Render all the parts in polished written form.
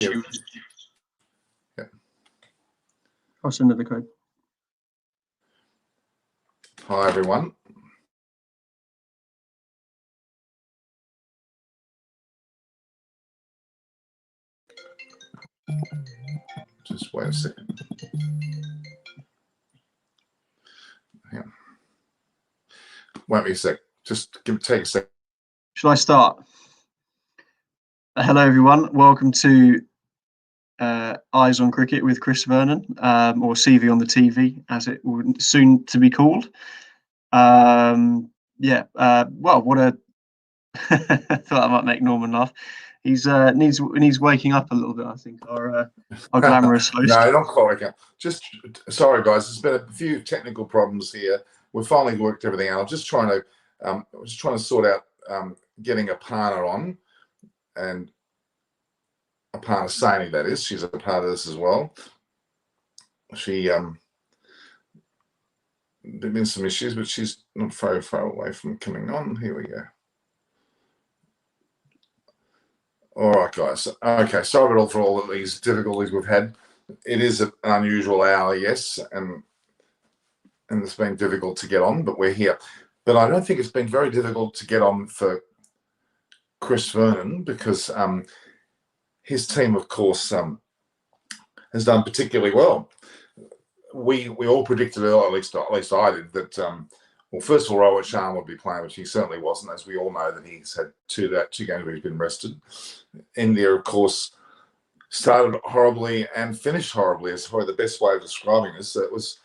Yeah. I'll send her the code. Hi, everyone. Just wait a second. Yeah. Wait me a sec. Just take a sec. Shall I start? Hello, everyone. Welcome to Eyes on Cricket with Chris Vernon, or CV on the TV, as it will soon to be called. Well, what a thought I might make Norman laugh. He's needs waking up a little bit. I think our glamorous host. No, not quite waking up. Just sorry, guys. There's been a few technical problems here. We've finally worked everything out. I'm just trying to sort out getting Aparna on, and Aparna Saini, that is. She's a part of this as well. She there've been some issues, but she's not very far away from coming on. Here we go. All right, guys. Okay, sorry for all of these difficulties we've had. It is an unusual hour, yes, and it's been difficult to get on, but we're here. But I don't think it's been very difficult to get on for Chris Vernon because his team, of course, has done particularly well. We all predicted, at least I did, that well, first of all, Rohit Sharma would be playing, which he certainly wasn't, as we all know that he's had two games where he's been rested. India, of course, started horribly and finished horribly. Is probably the best way of describing this. It was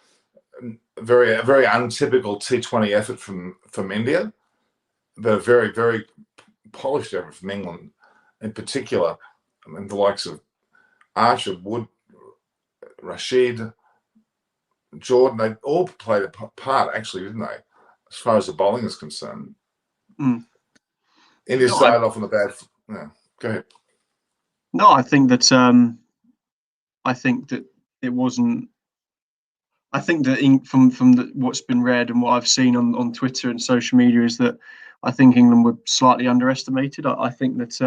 a very untypical T20 effort from India, but a very, very polished effort from England in particular. I mean, the likes of Archer, Wood, Rashid, Jordan, they all played a part, actually, didn't they? As far as the bowling is concerned. India started off on a bad. No, go ahead. No, I think that it wasn't. I think that from what's been read and what I've seen on Twitter and social media is that I think England were slightly underestimated. I think that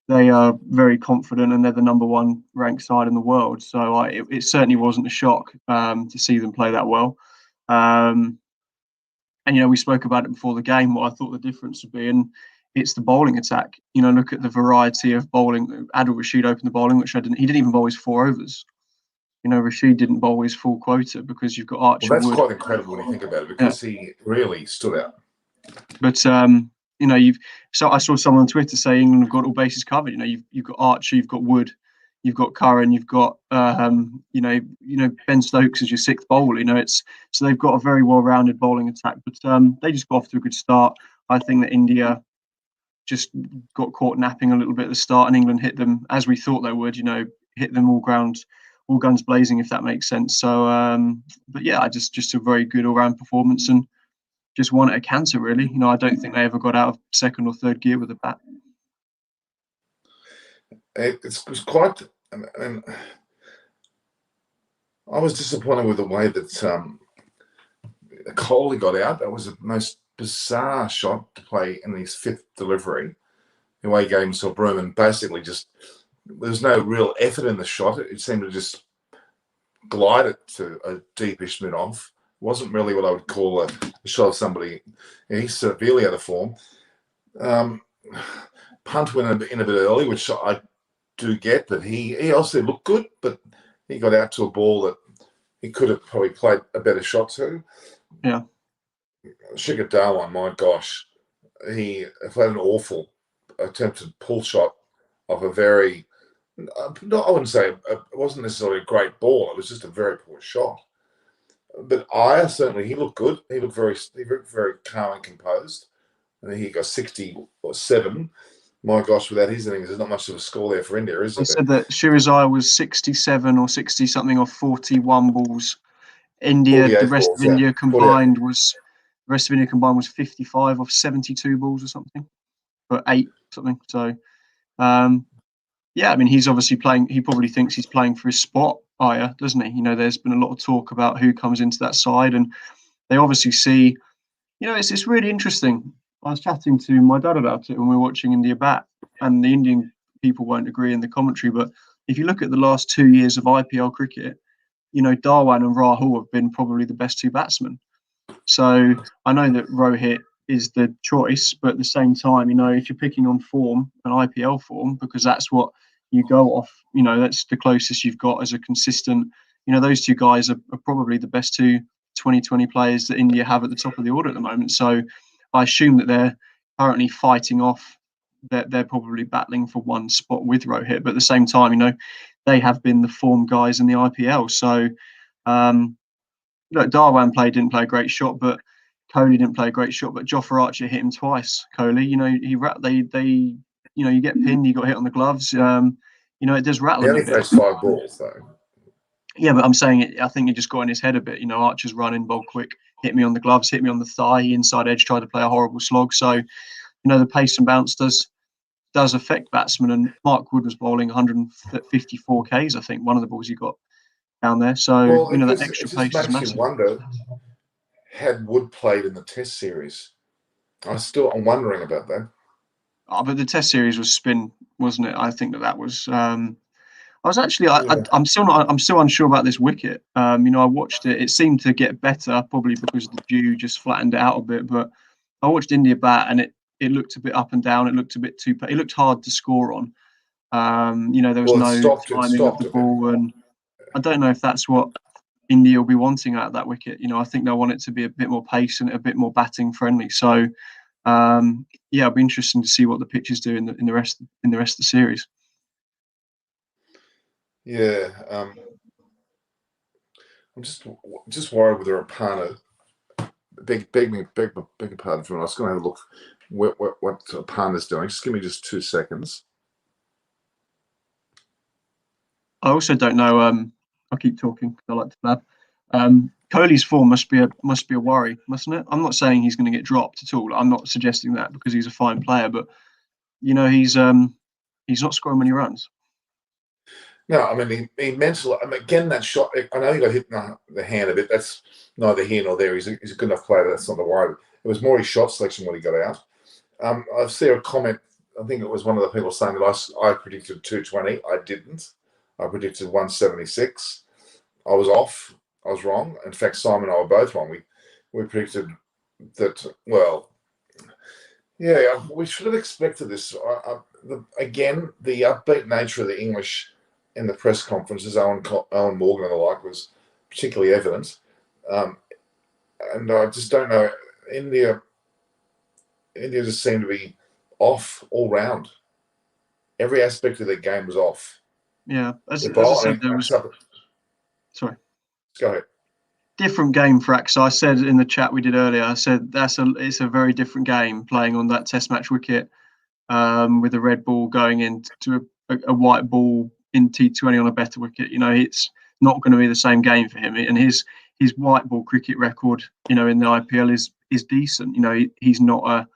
they are very confident and they're the number one ranked side in the world. So it certainly wasn't a shock to see them play that well. And, we spoke about it before the game, what I thought the difference would be. And it's the bowling attack. Look at the variety of bowling. Adil Rashid opened the bowling, which he didn't even bowl his 4 overs. Rashid didn't bowl his full quota because you've got Archer. Well, that's Wood. quite incredible when you think about it, because he really stood out. But so I saw someone on Twitter saying England have got all bases covered. You've got Archer, you've got Wood, you've got Curran, you've got Ben Stokes as your 6th bowler. So they've got a very well-rounded bowling attack. But they just got off to a good start. I think that India just got caught napping a little bit at the start, and England hit them as we thought they would. Hit them all guns blazing, if that makes sense. So, but yeah, just a very good all-round performance and just won at a canter, really. I don't think they ever got out of 2nd or 3rd gear with a bat. It was quite. I was disappointed with the way that Kohli got out. That was the most bizarre shot to play in his 5th delivery. The way he gave himself room and basically just there's no real effort in the shot. It seemed to just glide it to a deepish mid-off. Wasn't really what I would call a shot of somebody. He's severely out of form. Punt went in a bit early, which I do get, but he also looked good, but he got out to a ball that he could have probably played a better shot to. Yeah. Shikhar Dhawan, my gosh, he played an awful attempted pull shot of a very, I wouldn't say it wasn't necessarily a great ball. It was just a very poor shot. But he looked good. He looked very calm and composed. And he got 67. My gosh, without his innings, there's not much of a score there for India, is there? They said that Shirazai was 67 or 60 something off 41 balls. The rest of India combined was 55 off 72 balls or something, or 8 something. So, he's obviously playing. He probably thinks he's playing for his spot, Aya, doesn't he? There's been a lot of talk about who comes into that side, and they obviously see. It's really interesting. I was chatting to my dad about it when we were watching India bat, and the Indian people won't agree in the commentary, but if you look at the last 2 years of IPL cricket, Dhawan and Rahul have been probably the best two batsmen. So I know that Rohit is the choice, but at the same time, if you're picking on form, an IPL form, because that's what you go off, that's the closest you've got as a consistent, those two guys are probably the best two 2020 players that India have at the top of the order at the moment. So I assume that they're currently fighting off, that they're probably battling for one spot with Rohit, but at the same time, they have been the form guys in the IPL. So, Darwan didn't play a great shot, but Kohli didn't play a great shot, but Jofra Archer hit him twice. Kohli, you get pinned, you got hit on the gloves. It does rattle him a bit. He only faced 5 balls though. Yeah, but I'm saying I think it just got in his head a bit. Archer's running, ball quick, hit me on the gloves, hit me on the thigh. Inside edge, tried to play a horrible slog. So, the pace and bounce does affect batsmen. And Mark Wood was bowling 154 Ks, I think, one of the balls he got down there. So, that extra pace is massive. You wonder, had Wood played in the Test series? I'm wondering about that. Oh, but the Test series was spin, wasn't it? I think that was. I was actually. I'm still not. I'm still unsure about this wicket. I watched it. It seemed to get better, probably because the dew just flattened it out a bit. But I watched India bat, and it looked a bit up and down. It looked a bit too. It looked hard to score on. There was no timing of the ball, and I don't know if that's what India will be wanting out of that wicket. I think they'll want it to be a bit more pace and a bit more batting friendly. So, it'll be interesting to see what the pitches do in the rest of the series. Yeah, I'm just worried with their Rapana. Beg your pardon for me. I was going to have a look what Rapana's doing. Just give me just 2 seconds. I also don't know. I'll keep talking because I like to blab. Kohli's form must be a worry, mustn't it? I'm not saying he's going to get dropped at all. I'm not suggesting that because he's a fine player, but he's not scoring many runs. No, I mean he mentally. Again, that shot. I know he got hit in the hand a bit. That's neither here nor there. He's a good enough player. That's not the worry. It was more his shot selection when he got out. I see a comment. I think it was one of the people saying that I predicted 220. I didn't. I predicted 176. I was off. I was wrong. In fact, Simon and I were both wrong. We predicted that. Well, yeah, we should have expected this. Again, the upbeat nature of the English in the press conferences, Owen Morgan and the like, was particularly evident. And I just don't know. India just seemed to be off all round. Every aspect of their game was off. Yeah, as I said, there was. Sorry. Go ahead. Different game for Axe. I said in the chat we did earlier, I said it's a very different game playing on that Test match wicket with a red ball going into a white ball in T20 on a better wicket. It's not going to be the same game for him. And his white ball cricket record, in the IPL is decent. He's not a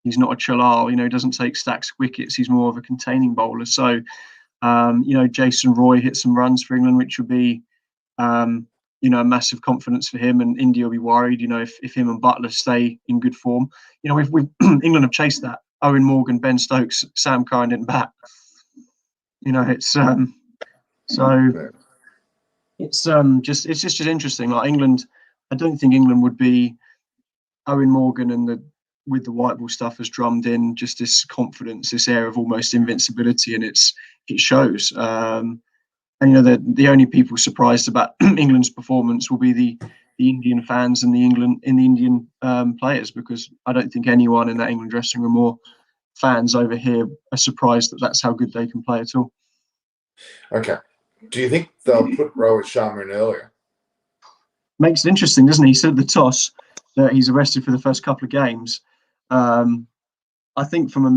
Chalal. He doesn't take stacks of wickets. He's more of a containing bowler. So, Jason Roy hit some runs for England, which would be a massive confidence for him, and India will be worried, if him and Butler stay in good form. We've England have chased that. Owen Morgan, Ben Stokes, Sam Curran didn't bat. It's it's just interesting. Like England, I don't think England would be Owen Morgan and with the white ball stuff has drummed in just this confidence, this air of almost invincibility, and it shows. And the only people surprised about England's performance will be the Indian fans and the Indian players, because I don't think anyone in that England dressing room or fans over here are surprised that that's how good they can play at all. Okay. Do you think they'll put Rohit Sharma in earlier? Makes it interesting, doesn't he? He said at the toss that he's arrested for the first couple of games. I think from a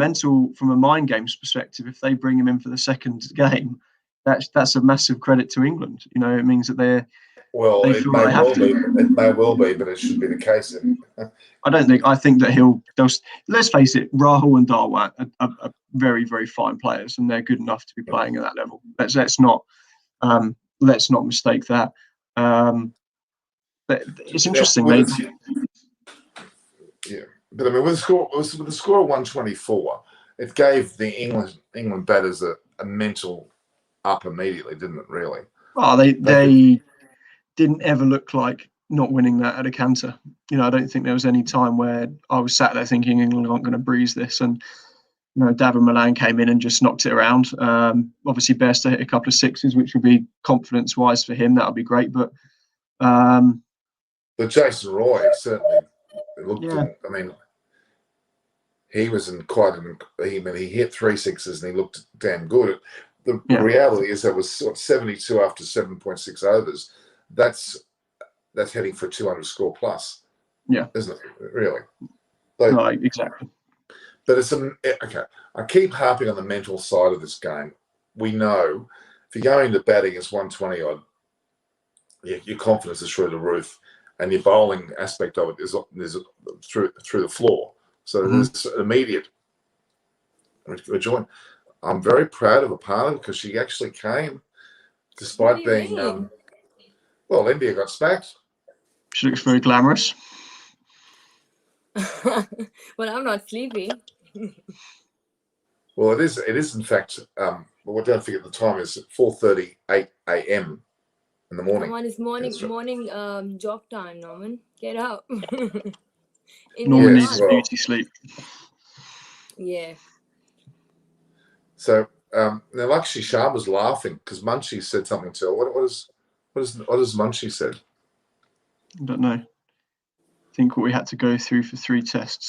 mind games perspective, if they bring him in for the second game, that's a massive credit to England. It means that they feel they have to. It may well be, but it should be the case. I think that let's face it, Rahul and Darwan are very, very fine players, and they're good enough to be playing at that level. Let's not mistake that. But it's interesting. Yeah, but I mean, with the score of 124, it gave the England batters a mental up immediately, didn't it? Really. Oh, they didn't ever look like not winning that at a canter. I don't think there was any time where I was sat there thinking England aren't going to breeze this. And Davin Milan came in and just knocked it around. Obviously, Bairstow hit a couple of sixes, which would be confidence-wise for him. That would be great. But Jason Roy certainly looked. Yeah. I mean, he was in quite an. He hit 3 sixes and he looked damn good. The reality is that was 72 after 7.6 overs. That's heading for a 200 score plus. Yeah, isn't it? Really? No, exactly. But it's okay. I keep harping on the mental side of this game. We know if you're going to batting, it's 120 odd. Your confidence is through the roof, and your bowling aspect of it is through the floor. So there's immediate rejoin. I'm very proud of Aparna because she actually came, despite being. Well, India got smacked. She looks very glamorous. Well, I'm not sleepy. Well, it is in fact. Well, don't forget the time is 4:38 a.m. in the morning. Come on, it's morning job time, Norman. Get up. Norman needs his beauty sleep. Yeah. So now, Lakshmi Shah was laughing because Munchie said something to her. What does Munchie said? I don't know. Think what we had to go through for 3 tests.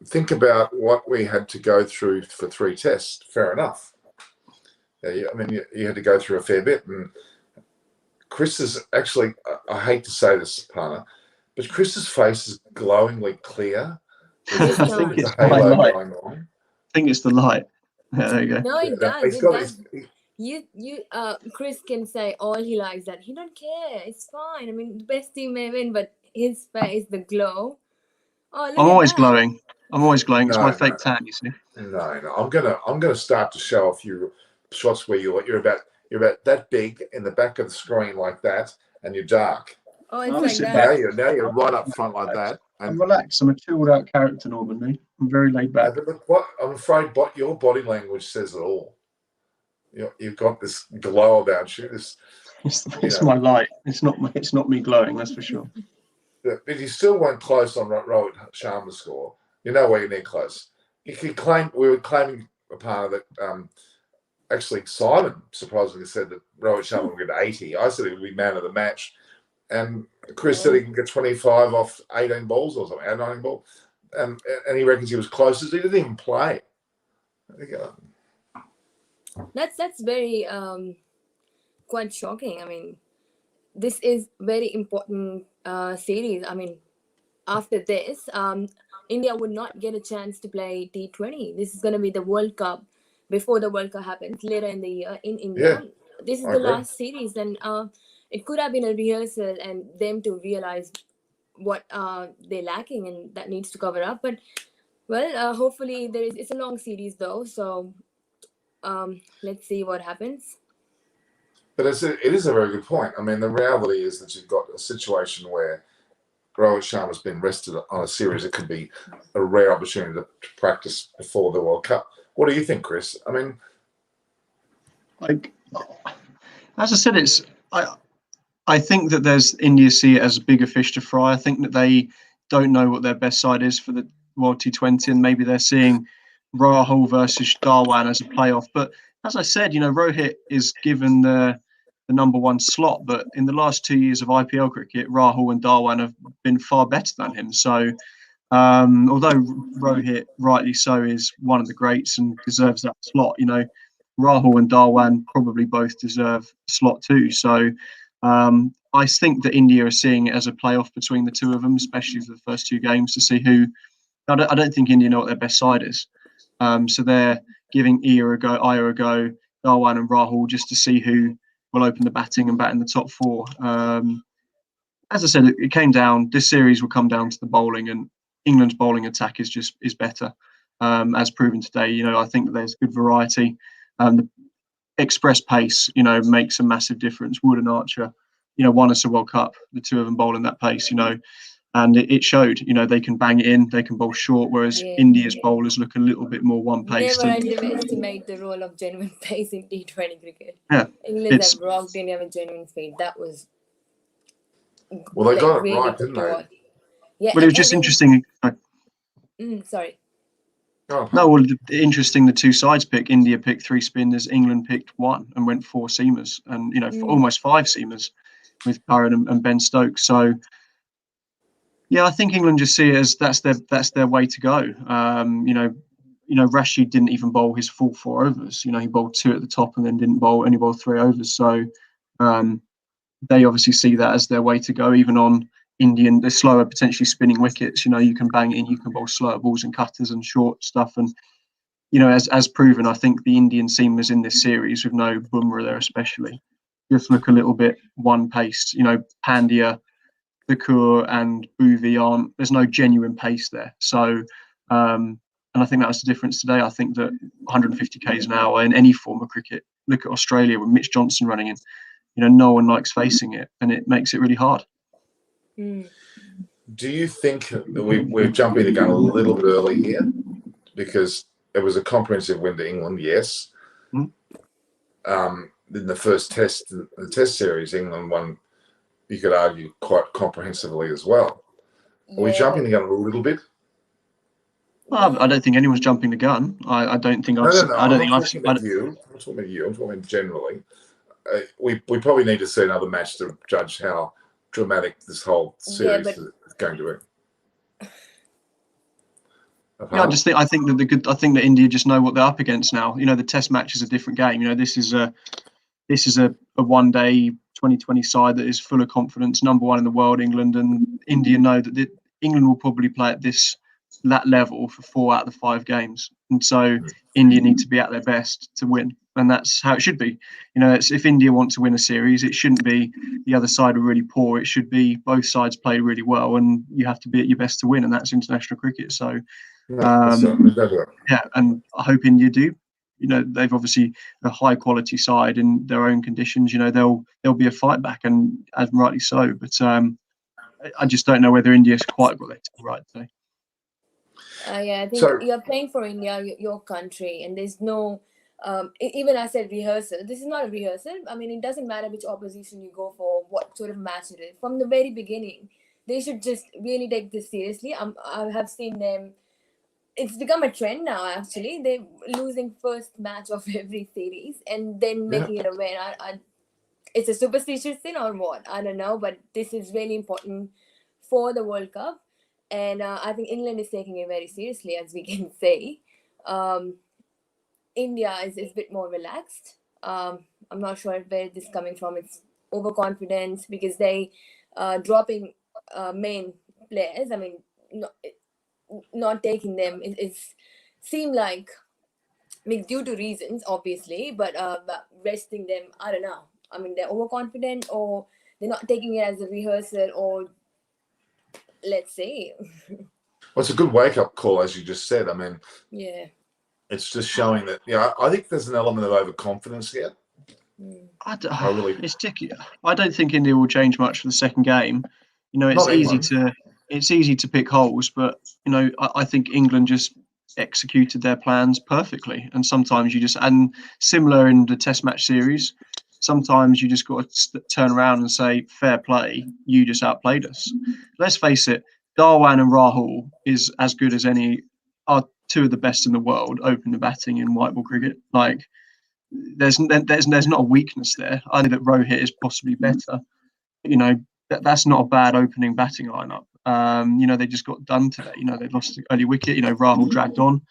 Think about what we had to go through for 3 tests. Fair enough. I mean, you had to go through a fair bit. And Chris is actually, I hate to say this, Pana, but Chris's face is glowingly clear. I think it's the light. Going on. I think it's the light. Yeah, there you go. No, it does. Chris can say all he likes that. He don't care. It's fine. I mean, the best team may win, but his face, the glow. Oh, I'm always glowing. It's my fake tan, you see. No. I'm gonna start to show a few shots where you're about that big in the back of the screen like that, and you're dark. Oh, it's like that. Now you're right up front like that. I'm relaxed. I'm a chilled out character, Norman. Me. I'm very laid back. But look, I'm afraid your body language says it all. You've got this glow about you. It's my light. It's not me glowing. That's for sure. But you still weren't close on Rohit Sharma's score. You're nowhere near close. We were claiming a part of that. Actually, Simon surprisingly said that Rohit Sharma would get 80. I said he would be man of the match. And Chris said he can get 25 off 18 balls or something, 19 balls. And he reckons he was closest. He didn't even play. That's very quite shocking. I mean, this is very important series. I mean, after this, India would not get a chance to play T20. This is going to be the World Cup before the World Cup happens later in the year in India. Yeah, this is the last series, and it could have been a rehearsal and them to realize what they're lacking and that needs to cover up. But well, hopefully it's a long series though, so let's see what happens. But it is a very good point. I mean, the reality is that you've got a situation where Rohit Sharma's been rested on a series. It could be a rare opportunity to practice before the World Cup. What do you think, Chris? I mean, as I said, I think that there's India see it as a bigger fish to fry. I think that they don't know what their best side is for the World T20, and maybe they're seeing Rahul versus Dhawan as a playoff. But as I said, Rohit is given the number 1 slot, but in the last 2 years of IPL cricket, Rahul and Dhawan have been far better than him. So although Rohit, rightly so, is one of the greats and deserves that slot, Rahul and Dhawan probably both deserve a slot too. So I think that India are seeing it as a playoff between the two of them, especially for the first 2 games, to see who. I don't think India know what their best side is. So they're giving Iyer a go, Dhawan and Rahul, just to see who will open the batting and bat in the top 4. As I said, it came down. This series will come down to the bowling, and England's bowling attack is better, as proven today. I think that there's good variety. The express pace, makes a massive difference. Wood and Archer, won us a World Cup. The 2 of them bowling that pace, And it showed. You know, they can bang it in, they can bowl short, whereas Yeah. India's bowlers look a little bit more one-paced. Never And underestimate the role of genuine pace in T20 cricket. yeah, England it's have rocked India with genuine speed. That was Well, they got it really right, good didn't to they? watch. Yeah, but it was just interesting. Sorry. Oh, No, well, interesting. The two sides pick. India picked 3 spinners. England picked 1 and went 4 seamers, and almost 5 seamers with Curran and Ben Stokes. So yeah, I think England just see it as that's their way to go. Rashid didn't even bowl his full 4 overs. He bowled 2 at the top and then didn't only bowl 3 overs. So they obviously see that as their way to go, even on the slower, potentially spinning wickets. You can bang it in, you can bowl slower balls and cutters and short stuff. And, as proven, I think the Indian seamers in this series, with no Bumrah there especially, just look a little bit one-paced. Pandya, Thakur and Bhuvi there's no genuine pace there. So, and I think that was the difference today. I think that 150 k's an hour in any form of cricket, look at Australia with Mitch Johnson running in, no one likes facing it, and it makes it really hard. Do you think that we're jumping the gun a little bit early here? Because it was a comprehensive win to England, yes. In the first the test series, England won, you could argue, quite comprehensively as well. Are we jumping the gun a little bit? I don't think anyone's jumping the gun. I don't think I've. No. I don't think I've. I'm talking about you. I'm talking generally. We probably need to see another match to judge how dramatic this whole series is going to be. Yeah, I think that India just know what they're up against now. The Test match is a different game. This is a one-day 2020 side that is full of confidence, number 1 in the world, England, and India know that England will probably play at that level for 4 out of the 5 games, and so India need to be at their best to win, and that's how it should be. If India want to win a series, it shouldn't be the other side are really poor. It should be both sides play really well, and you have to be at your best to win, and that's international cricket. So yeah, and I hope India do. They've obviously a high quality side in their own conditions. There'll be a fight back, and as rightly so. But I just don't know whether India's quite got their team right today. I think you're playing for India, your country, and there's no. Even I said rehearsal. This is not a rehearsal. I mean, it doesn't matter which opposition you go for, what sort of match it is. From the very beginning, they should just really take this seriously. I have seen them. It's become a trend now, actually. They're losing first match of every series and then making it a win. It's a superstitious thing or what? I don't know, but this is really important for the World Cup. And I think England is taking it very seriously, as we can say. India is a bit more relaxed. I'm not sure where this is coming from. It's overconfidence because they dropping main players. I mean, not taking them it's seem like due to reasons obviously, but resting them, I don't know. I mean, they're overconfident or they're not taking it as a rehearsal, or let's say. Well, it's a good wake-up call, as you just said. I mean, it's just showing that I think there's an element of overconfidence here. It's tricky. I don't think India will change much for the second game. It's easy to pick holes, but I think England just executed their plans perfectly. And sometimes and similar in the Test match series, sometimes you just got to turn around and say, fair play, you just outplayed us. Let's face it, Darwan and Rahul is as good as are 2 of the best in the world opening batting in white ball cricket. Like, there's not a weakness there. I think that Rohit is possibly better. That's not a bad opening batting lineup. They just got done today. They lost the early wicket. Rahul dragged on.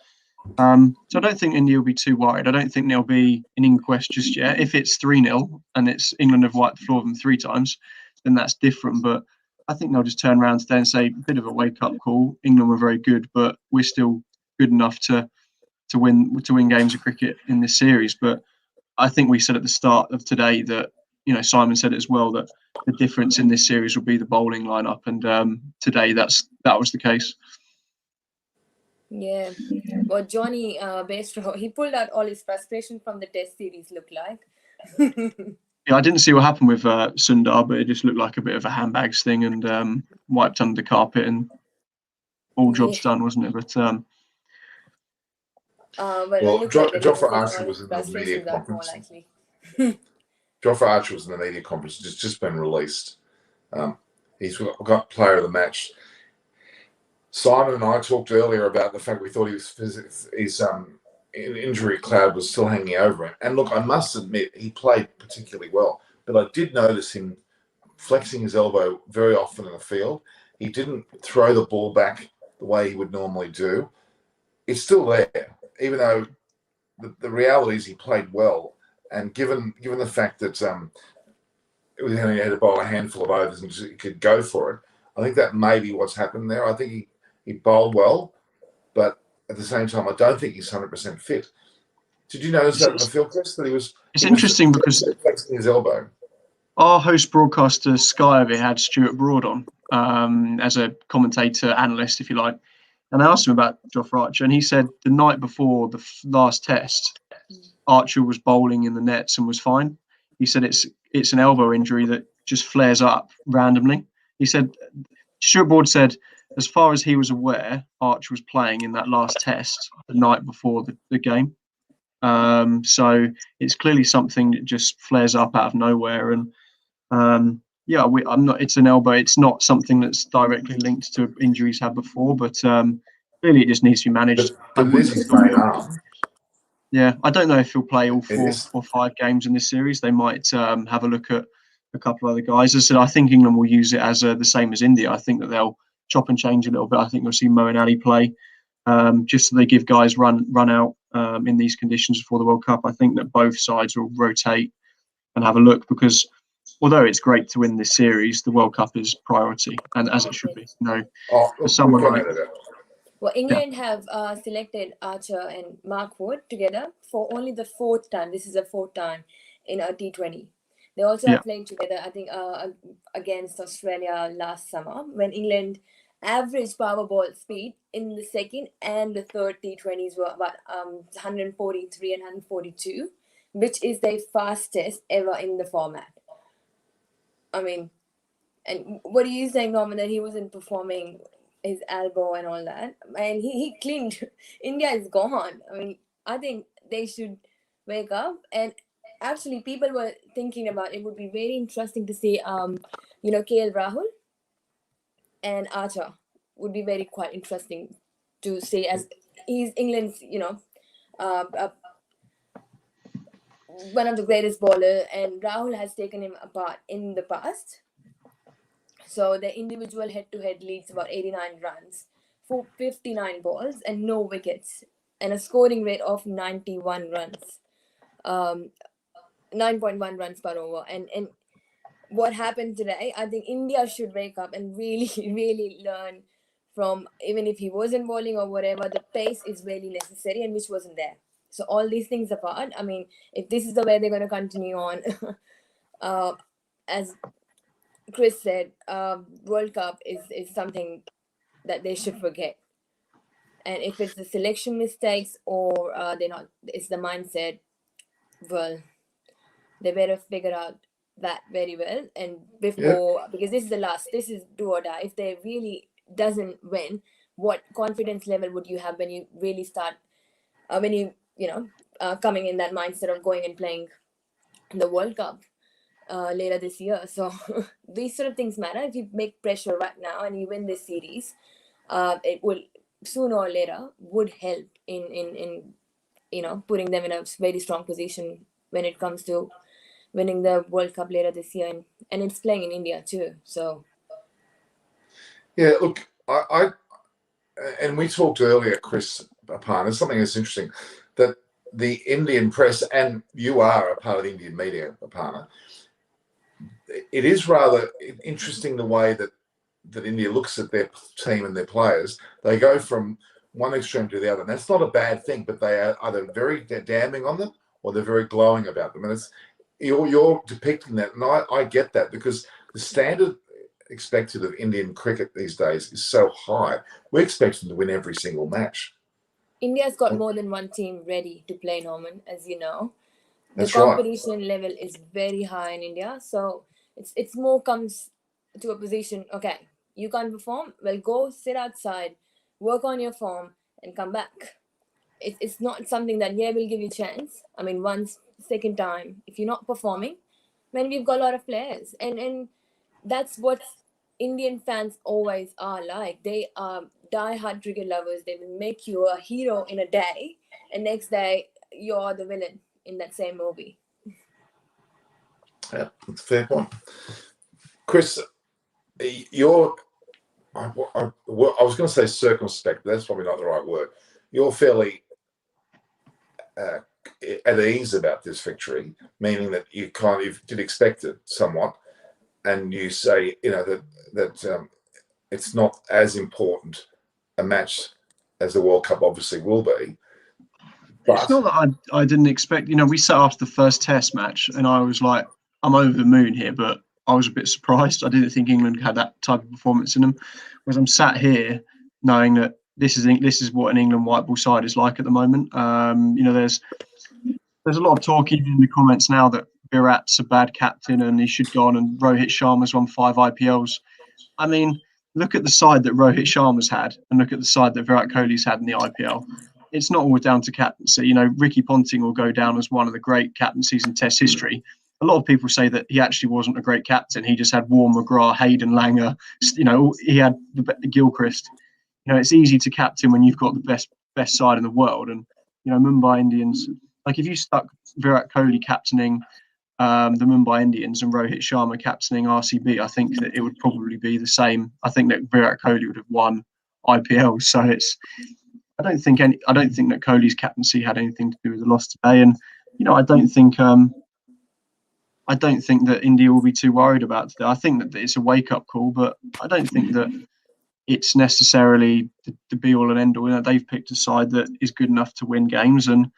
So I don't think India will be too worried. I don't think there'll be an inquest just yet. If it's 3-0 and it's England have wiped the floor of them 3 times, then that's different. But I think they'll just turn around today and say, a bit of a wake-up call. England were very good, but we're still good enough to win games of cricket in this series. But I think we said at the start of today that, Simon said it as well, that the difference in this series will be the bowling lineup, and today that was the case. Yeah, well, Johnny Bairstow, he pulled out all his frustration from the Test series. Look like. Yeah, I didn't see what happened with Sundar, but it just looked like a bit of a handbags thing and wiped under the carpet and all jobs done, wasn't it? But Well, Well, it looks like they're Joffrey taking Archer all was in the media frustrations out more conference. likely. Joffrey Archer was in the media conference. It's just been released. He's got player of the match. Simon and I talked earlier about the fact we thought his injury cloud was still hanging over him. And look, I must admit, he played particularly well. But I did notice him flexing his elbow very often in the field. He didn't throw the ball back the way he would normally do. It's still there, even though the reality is he played well. And given the fact that he only had to bowl a handful of overs and he could go for it, I think that may be what's happened there. I think he bowled well, but at the same time, I don't think he's 100% fit. Did you notice that in the field test that he was? It's interesting because flexing his elbow. Our host broadcaster Sky over had Stuart Broad on as a commentator analyst, if you like, and I asked him about Joffrey Archer, and he said the night before the last test, Archer was bowling in the nets and was fine. He said it's an elbow injury that just flares up randomly. He said Stuart Broad said, as far as he was aware, Archer was playing in that last test the night before the game. So it's clearly something that just flares up out of nowhere. And I'm not. It's an elbow. It's not something that's directly linked to injuries had before, but clearly it just needs to be managed. But it is his main arm. Yeah, I don't know if he'll play all 4 is. or 5 games in this series. They might have a look at a couple of other guys. As I said, I think England will use it as the same as India. I think that they'll chop and change a little bit. I think we'll see Moeen Ali play just so they give guys run out in these conditions before the World Cup. I think that both sides will rotate and have a look because although it's great to win this series, the World Cup is priority, and as it should be. For someone like well, England have selected Archer and Mark Wood together for only the 4th time. This is the 4th time in a T20. They also have played together, I think, against Australia last summer when England average power ball speed in the 2nd and the 3rd T20s were about 143 and 142, which is their fastest ever in the format. I mean, and what are you saying, Norman, that he wasn't performing his elbow and all that? And he cleaned. India is gone. I mean, I think they should wake up. And actually, people were thinking about it would be very interesting to see, KL Rahul and Archer would be quite interesting to see as he's England's, one of the greatest bowler, and Rahul has taken him apart in the past. So the individual head-to-head leads about 89 runs for 59 balls and no wickets, and a scoring rate of 91 runs, 9.1 runs per over. And what happened today, I think India should wake up and really, really learn from, even if he wasn't bowling or whatever, the pace is really necessary, and which wasn't there. So all these things apart, I mean, if this is the way they're going to continue on, as Chris said, World Cup is something that they should forget. And if it's the selection mistakes or it's the mindset, well, they better figure out that very well. And before, because this is do or die. If they really doesn't win, what confidence level would you have when you really start, coming in that mindset of going and playing the World Cup later this year? So these sort of things matter. If you make pressure right now and you win this series, it will sooner or later would help in putting them in a very strong position when it comes to winning the World Cup later this year, and it's playing in India too. So yeah, look, I and we talked earlier, Chris Aparna, something that's interesting, that the Indian press, and you are a part of the Indian media, Aparna, it is rather interesting the way that India looks at their team and their players. They go from one extreme to the other. And that's not a bad thing, but they are either very damning on them or they're very glowing about them. And it's you're depicting that. And I get that because the standard expected of Indian cricket these days is so high. We expect them to win every single match. India's got more than one team ready to play, Norman, as you know. The That's right. competition level is very high in India. So it's more comes to a position, okay, you can't perform, well, go sit outside, work on your form, and come back. It's not something that, yeah, we'll give you a chance. I mean, once, second time, if you're not performing, when we've got a lot of players. And that's what Indian fans always are like. They are die-hard cricket lovers. They will make you a hero in a day, and next day you're the villain in that same movie. Yeah, that's a fair point. Chris, you're, I was going to say circumspect, but that's probably not the right word. You're fairly at ease about this victory, meaning that you kind of did expect it somewhat, and you say, that it's not as important a match as the World Cup obviously will be. It's not that I didn't expect. We set after the first Test match, and I was like, I'm over the moon here, but I was a bit surprised. I didn't think England had that type of performance in them. Whereas I'm sat here knowing that this is what an England white ball side is like at the moment. There's a lot of talk even in the comments now that Virat's a bad captain and he should go on, and Rohit Sharma's won 5 IPLs. I mean, look at the side that Rohit Sharma's had and look at the side that Virat Kohli's had in the IPL. It's not all down to captaincy. Ricky Ponting will go down as one of the great captaincies in Test history. A lot of people say that he actually wasn't a great captain. He just had Warren McGrath, Hayden Langer. He had Gilchrist. It's easy to captain when you've got the best side in the world. And Mumbai Indians. Like if you stuck Virat Kohli captaining the Mumbai Indians and Rohit Sharma captaining RCB, I think that it would probably be the same. I think that Virat Kohli would have won IPL. So I don't think that Kohli's captaincy had anything to do with the loss today. And I don't think that India will be too worried about today. I think that it's a wake up call, but I don't think that it's necessarily the be all and end all. They've picked a side that is good enough to win games, and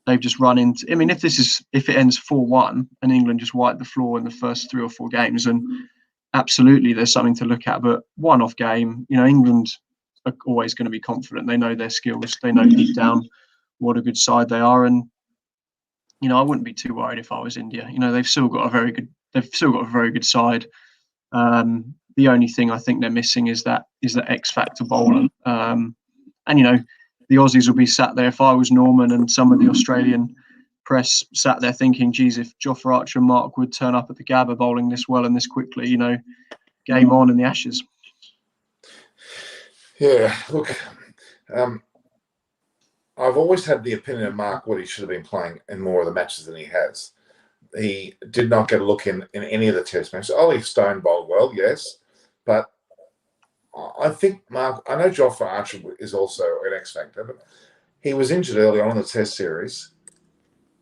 they've just run into. I mean, if it ends 4-1 and England just wipe the floor in the first 3 or 4 games, and absolutely there's something to look at. But one-off game, England are always going to be confident. They know their skills. They know deep down what a good side they are, and I wouldn't be too worried if I was India. They've still got a very good side. The only thing I think they're missing is that X factor bowler. And the Aussies will be sat there. If I was Norman and some of the Australian press sat there thinking, geez, if Jofra Archer and Mark would turn up at the Gabba bowling this well and this quickly, game on in the Ashes. Yeah, look, I've always had the opinion of Mark Wood he should have been playing in more of the matches than he has. He did not get a look in any of the Test matches. Ollie Stone bowled well, yes, but I think I know Jofra Archer is also an X factor, but he was injured early on in the Test series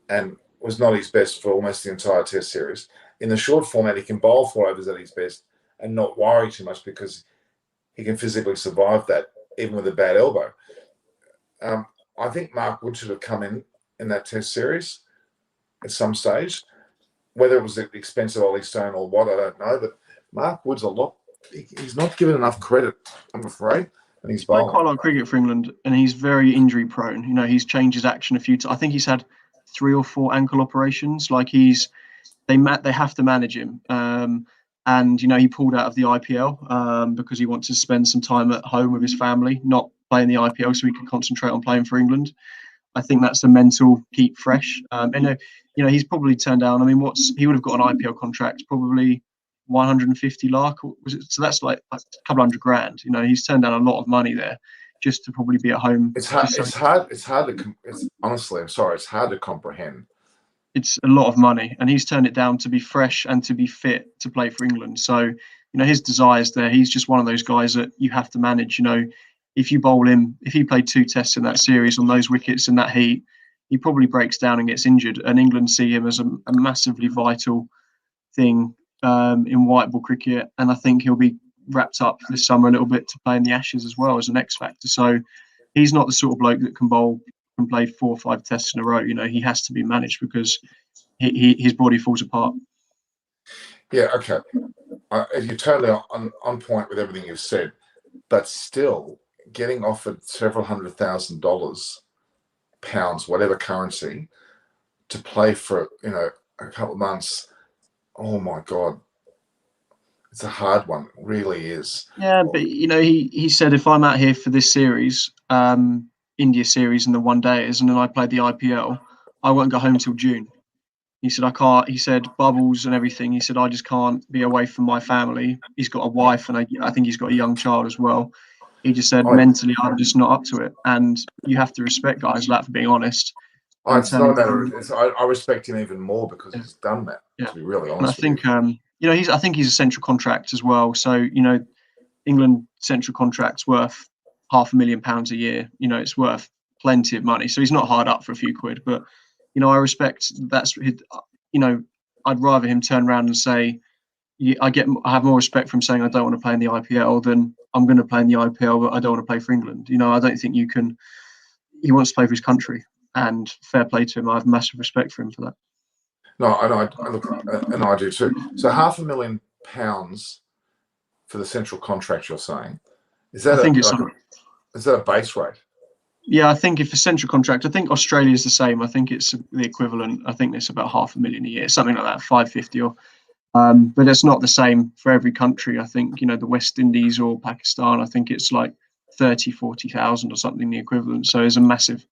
and was not his best for almost the entire Test series. In the short format, he can bowl 4 overs at his best and not worry too much because he can physically survive that, even with a bad elbow. I think Mark Wood should have come in that Test series at some stage. Whether it was at the expense of Ollie Stone or what, I don't know. But Mark Wood's he's not given enough credit, I'm afraid. And he's played quite a lot of cricket for England, and he's very injury prone. He's changed his action a few times. I think he's had 3 or 4 ankle operations. Like they have to manage him. And he pulled out of the IPL because he wants to spend some time at home with his family, not playing the IPL, so he can concentrate on playing for England. I think that's the mental keep fresh. And he's probably turned down. I mean, he would have got an IPL contract, probably 150 lakh, was it? So that's like a couple $100,000. He's turned down a lot of money there just to probably be at home. It's hard to comprehend. It's a lot of money, and he's turned it down to be fresh and to be fit to play for England. So, his desire's there. He's just one of those guys that you have to manage. If you bowl him, if he played 2 tests in that series on those wickets in that heat, he probably breaks down and gets injured. And England see him as a massively vital thing in white ball cricket. And I think he'll be wrapped up this summer a little bit to play in the Ashes as well as an X factor. So he's not the sort of bloke that can play 4 or 5 tests in a row. He has to be managed because his body falls apart. Yeah, okay. You're totally on point with everything you've said, but still getting offered several $100,000, pounds, whatever currency, to play for, you know, a couple of months. Oh my God. It's a hard one. It really is. Yeah, but you know, he said if I'm out here for this series, India series and the one days, and then I played the IPL, I won't go home till June. He said I can't. He said bubbles and everything. He said I just can't be away from my family. He's got a wife, and I think he's got a young child as well. He just said mentally I'm just not up to it, and you have to respect guys like that for being honest. It's not a matter. I respect him even more because he's done that. Yeah. To be really honest, and I think you know, I think he's a central contract as well. So you know, England central contract's worth £500,000 a year. You know, it's worth plenty of money. So he's not hard up for a few quid. But you know, I respect that's. You know, I'd rather him turn around and say, I have more respect from saying I don't want to play in the IPL than I'm going to play in the IPL, but I don't want to play for England. You know, I don't think you can. He wants to play for his country, and fair play to him. I have massive respect for him for that. No, and I look, and I do too. So £500,000 for the central contract, you're saying? Is that is that a base rate? Yeah, I think if a central contract, I think Australia is the same. I think it's the equivalent. I think it's about $500,000 a year, something like that, 550 or. But it's not the same for every country. I think, you know, the West Indies or Pakistan, I think it's like 30, 40,000 or something the equivalent. So there's a massive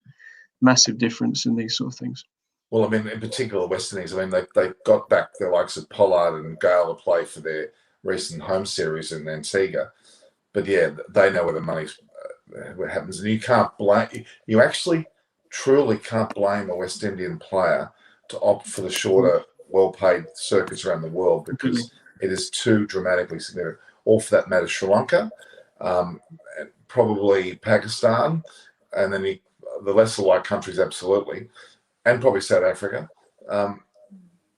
difference in these sort of things. Well, I mean, in particular, West Indies, I mean, they got back the likes of Pollard and Gale to play for their recent home series in Antigua. But yeah, they know where the money's what happens. And you can't blame, you actually truly can't blame a West Indian player to opt for the shorter, well-paid circuits around the world because it is too dramatically significant. Or for that matter, Sri Lanka, probably Pakistan, and then the lesser like countries, absolutely, and probably South Africa.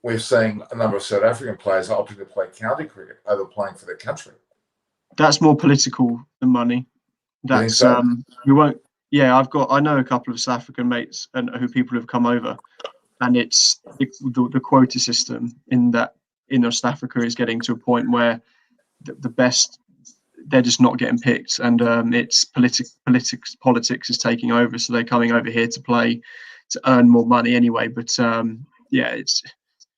We're seeing a number of South African players opting to play county cricket over playing for their country. That's more political than money. That's so? We won't. Yeah, I know a couple of South African mates and who people have come over, and it's the quota system in South Africa is getting to a point where the best, they're just not getting picked, and it's politics is taking over. So they're coming over here to play to earn more money anyway. But yeah,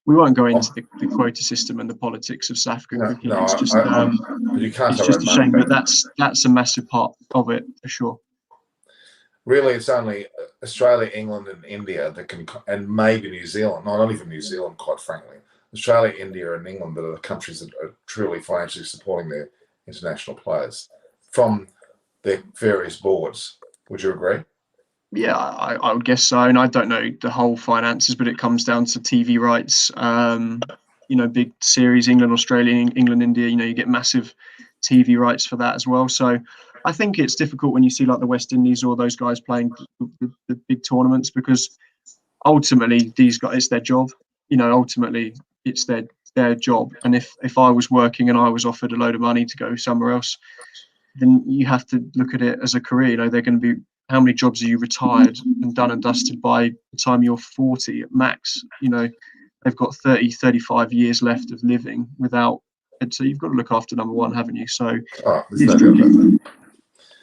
we won't go into the quota system and the politics of South African cricket. No, it's just it's just a shame, but that's a massive part of it for sure. Really, it's only Australia, England, and India that can, and maybe New Zealand. Not even New Zealand, quite frankly. Australia, India, and England that are the countries that are truly financially supporting their international players from their various boards. Would you agree? Yeah, I would guess so. And I don't know the whole finances, but it comes down to TV rights. You know, big series, England, Australia, England, India. You know, you get massive TV rights for that as well. So I think it's difficult when you see like the West Indies or those guys playing the big tournaments because ultimately these guys, it's their job. You know, ultimately it's their job. And if I was working and I was offered a load of money to go somewhere else, then you have to look at it as a career. You know, they're going to be, how many jobs are you retired and done and dusted by the time you're 40 at max? You know, they've got 30, 35 years left of living without, and so you've got to look after number one, haven't you? So it's tricky.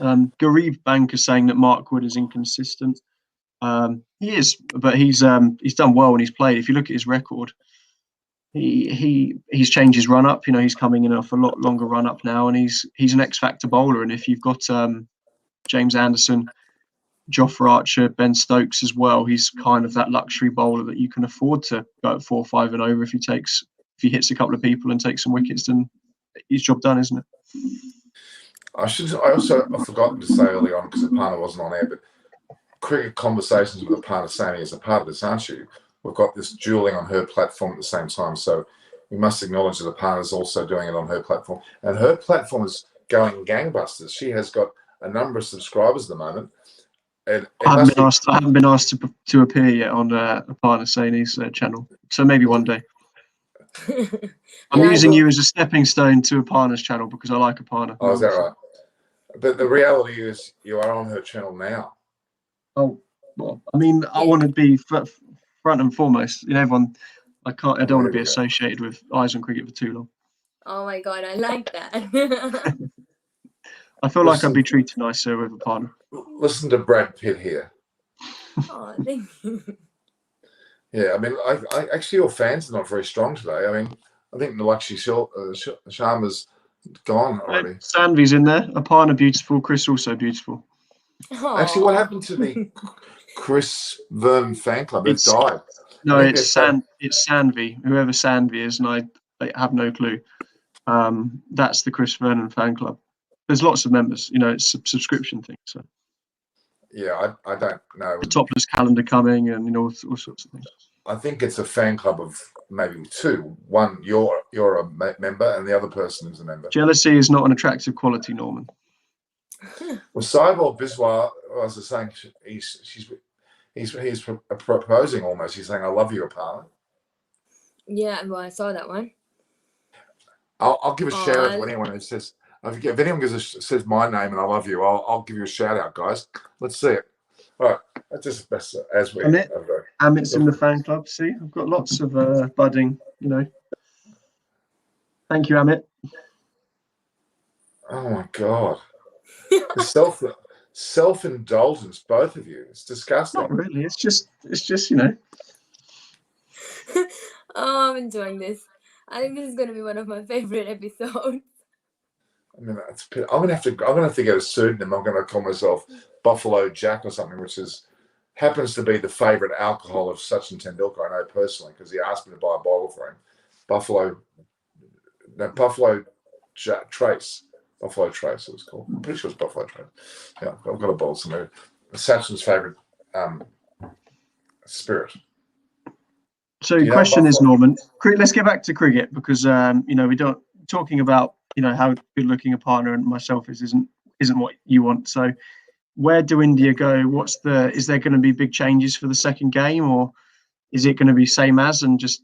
Garib Bank is saying that Mark Wood is inconsistent. He is, but he's done well when he's played. If you look at his record, he's changed his run up. You know, he's coming in off a lot longer run up now, and he's an X factor bowler. And if you've got James Anderson, Jofra Archer, Ben Stokes as well, he's kind of that luxury bowler that you can afford to go at 4-5 and over if he hits a couple of people and takes some wickets, then his job done, isn't it? I forgot to say earlier on because Aparna wasn't on air, but cricket conversations with Aparna Sani is a part of this, aren't you? We've got this dueling on her platform at the same time, so we must acknowledge that Aparna is also doing it on her platform, and her platform is going gangbusters. She has got a number of subscribers at the moment. And I haven't been asked to appear yet on Aparna Sani's channel, so maybe one day. I'm using you as a stepping stone to Aparna's channel because I like Aparna. Oh, is that right? But the reality is you are on her channel now. Oh, well, I mean, I want to be front and foremost. You know, everyone, I don't want to be associated with Eyes on Cricket for too long. Oh my God, I like that. I feel like I'd be treated nicer with Aparna. Listen to Brad Pitt here. Oh, thank you. Yeah, I mean, I actually your fans are not very strong today. I mean, I think Nalakshi Sharma's gone already. Sanvi's in there. Aparna beautiful. Chris also beautiful. Actually, what Aw. happened to the Chris Vernon fan club? They've It's died. No, I think it's they're It's Sanvi. Whoever Sanvi is, and I have no clue. That's the Chris Vernon fan club. There's lots of members. It's a subscription thing. So yeah, I don't know. the topless calendar coming, and all sorts of things. I think it's a fan club of maybe two. One, you're a member, and the other person is a member. Jealousy is not an attractive quality, Norman. Well, Saibal Biswa, as I was saying, he's proposing almost. He's saying, "I love you, Aparna." Yeah, well, I saw that one. I'll give a Oh, shout out to anyone who says, if anyone says my name and I love you, I'll give you a shout out, guys. Let's see it. All right, that's just best as we. Amit's in the fan club. See, I've got lots of budding. Thank you, Amit. Oh my god, self-indulgence, both of you. It's disgusting. Not really. It's just. Oh, I'm enjoying this. I think this is going to be one of my favorite episodes. I mean, I'm gonna have to get a pseudonym. I'm gonna call myself Buffalo Jack or something, which happens to be the favorite alcohol of Sachin Tendulkar. I know personally because he asked me to buy a bottle for him. Buffalo Trace. Buffalo Trace it was called. I'm pretty sure it's Buffalo Trace. Yeah, I've got a bottle somewhere. Sachin's favorite spirit. So the question is, Norman, let's get back to cricket because we don't talking about how good looking a partner and myself isn't what you want. So where do India go? Is there going to be big changes for the second game, or is it going to be same as and just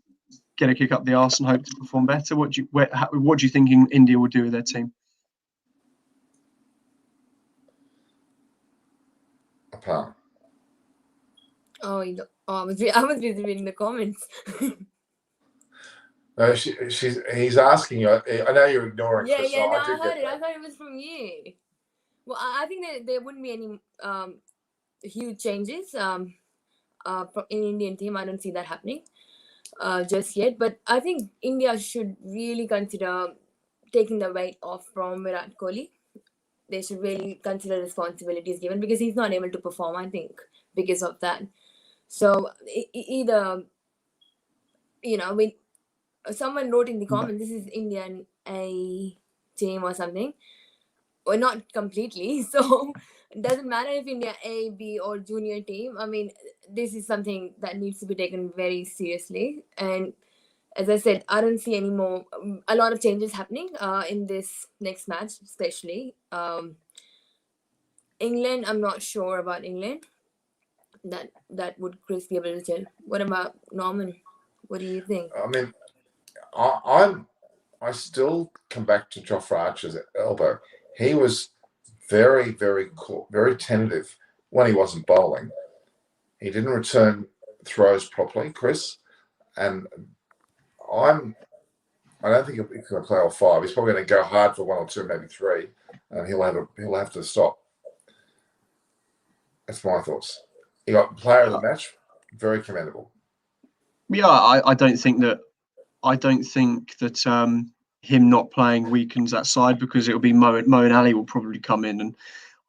get a kick up the arse and hope to perform better? What do you think India will do with their team? Apart. Oh, I was busy reading the comments. He's asking you. I know you're ignoring. Yeah, Chris, no, I do heard it. that. I thought it was from you. Well, I think that there wouldn't be any huge changes in Indian team. I don't see that happening just yet. But I think India should really consider taking the weight off from Virat Kohli. They should really consider responsibilities given because he's not able to perform, I think, because of that. So either, someone wrote in the comments, this is Indian A team or something. Or not completely. So it doesn't matter if India A, B, or junior team. I mean, this is something that needs to be taken very seriously. And as I said, I don't see a lot of changes happening in this next match, especially. England, I'm not sure about England. That would Chris be able to tell. What about Norman? What do you think? I mean, I still come back to Jofra Archer's elbow. He was very, very cool, very tentative when he wasn't bowling. He didn't return throws properly, Chris. And I don't think he's going to play all five. He's probably going to go hard for one or two, maybe three, and he'll have to stop. That's my thoughts. He got player of the match, very commendable. Yeah, I don't think that him not playing weakens that side because it'll be Mo and Ali will probably come in, and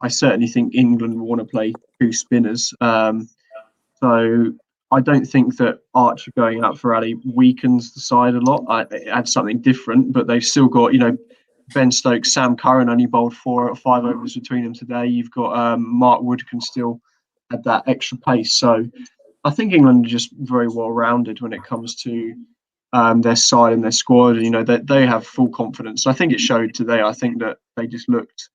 I certainly think England will want to play two spinners. So I don't think that Archer going out for Ali weakens the side a lot. It adds something different, but they've still got Ben Stokes, Sam Curran only bowled 4 or 5 overs between them today. You've got Mark Wood can still add that extra pace. So I think England are just very well rounded when it comes to their side and their squad. They have full confidence. I think it showed today. I think that they looked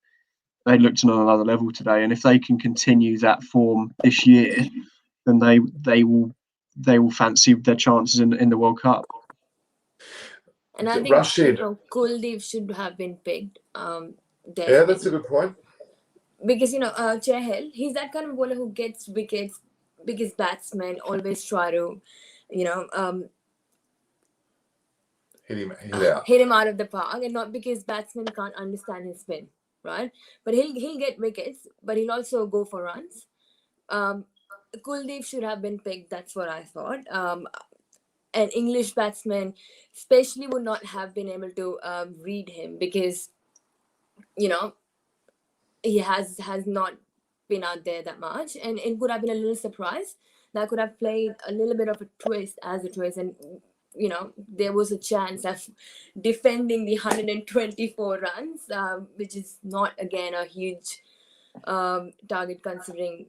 on another level today, and if they can continue that form this year, then they will fancy their chances in the World Cup. And I think Kuldeep should have been picked. Yeah, that's a good point. Because Chahal, he's that kind of bowler who gets wickets, biggest batsman, always try to, hit him out of the park, and not because batsmen can't understand his spin, right? But he'll get wickets, but he'll also go for runs. Kuldeep should have been picked. That's what I thought. An English batsman, especially, would not have been able to read him because you know he has not been out there that much, and it would have been a little surprise that could have played a little bit of a twist as a twist, and there was a chance of defending the 124 runs, which is not again a huge target considering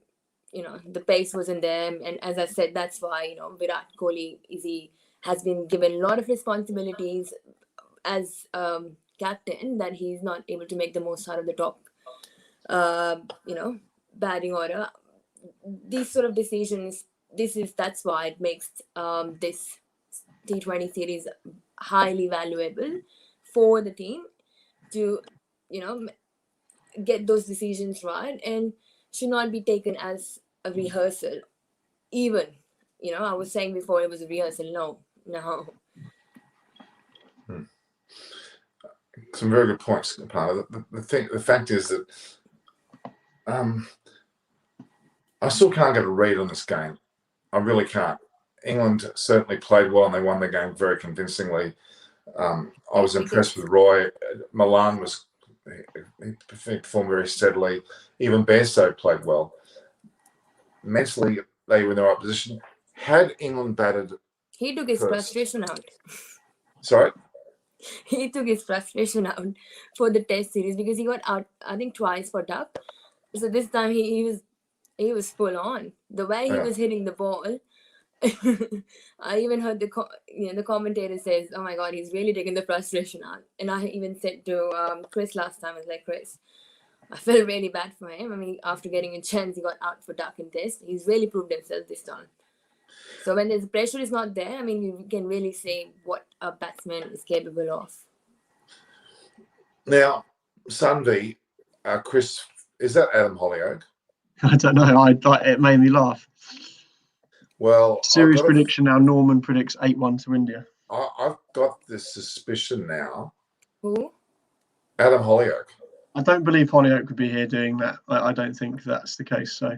the pace wasn't there, and as I said, that's why Virat Kohli has been given a lot of responsibilities as captain, that he's not able to make the most out of the top uh, you know batting order. These sort of decisions, that's why it makes this T20 series highly valuable for the team to get those decisions right, and should not be taken as a rehearsal. Even I was saying before it was a rehearsal. No. Some very good points, Kapana. The fact is that I still can't get a read on this game. I really can't. England certainly played well and they won the game very convincingly. I was impressed with Roy. Milan he performed very steadily. Even Bairstow played well. Mentally, they were in the right position. Had England batted, he took his first. frustration out. Sorry? He took his frustration out for the Test series because he got out, I think, twice for duck. So this time he was full on. The way he was hitting the ball, I even heard the commentator says, "Oh my God, he's really taking the frustration out." And I even said to Chris last time, I was like, "Chris, I felt really bad for him. I mean, after getting a chance, he got out for duck and Test. He's really proved himself this time." So when the pressure is not there, I mean, you can really say what a batsman is capable of. Now, Sunday, Chris, is that Adam Hollyoak? I don't know. It made me laugh. Well, series prediction now. Norman predicts 8-1 to India. I've got this suspicion now. Who? Adam Hollyoak. I don't believe Hollyoak would be here doing that. I don't think that's the case. So,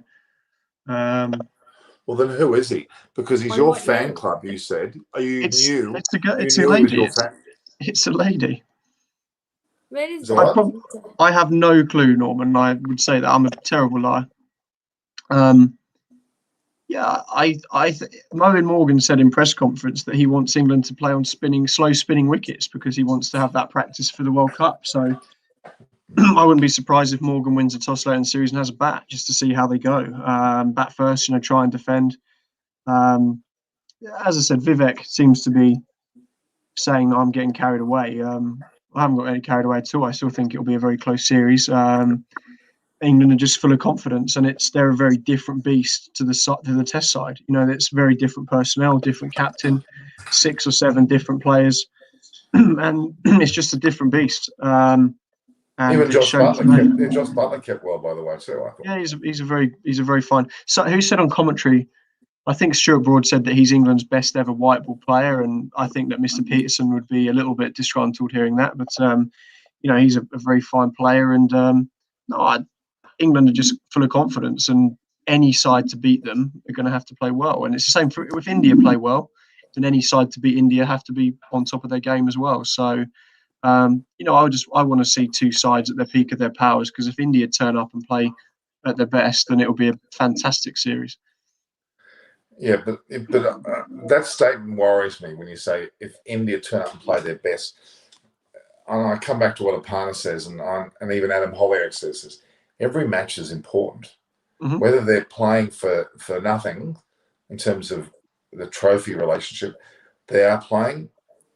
well, then who is he? Because he's your fan club. You said. It's a lady. It's a lady. Where is I have no clue, Norman. I would say that I'm a terrible liar. Yeah, Moen Morgan said in press conference that he wants England to play on slow spinning wickets because he wants to have that practice for the World Cup. So I wouldn't be surprised if Morgan wins a toss late in the series and has a bat just to see how they go. Bat first, try and defend. As I said, Vivek seems to be saying that I'm getting carried away. I haven't got any carried away at all. I still think it'll be a very close series. England are just full of confidence, and they're a very different beast to the Test side. It's very different personnel, different captain, 6 or 7 different players, and it's just a different beast. Even Josh Butler kept well, by the way, too. I thought. Yeah, he's a very fine. So who said on commentary? I think Stuart Broad said that he's England's best ever white ball player, and I think that Mr. Peterson would be a little bit disgruntled hearing that. But he's a very fine player, and England are just full of confidence, and any side to beat them are going to have to play well. And it's the same if India play well, then any side to beat India have to be on top of their game as well. So, I want to see two sides at their peak of their powers, because if India turn up and play at their best, then it'll be a fantastic series. Yeah, but that statement worries me when you say if India turn up and play their best. And I come back to what Aparna says, and even Adam Hollyoak says this. Every match is important. Mm-hmm. Whether they're playing for nothing in terms of the trophy relationship, they are playing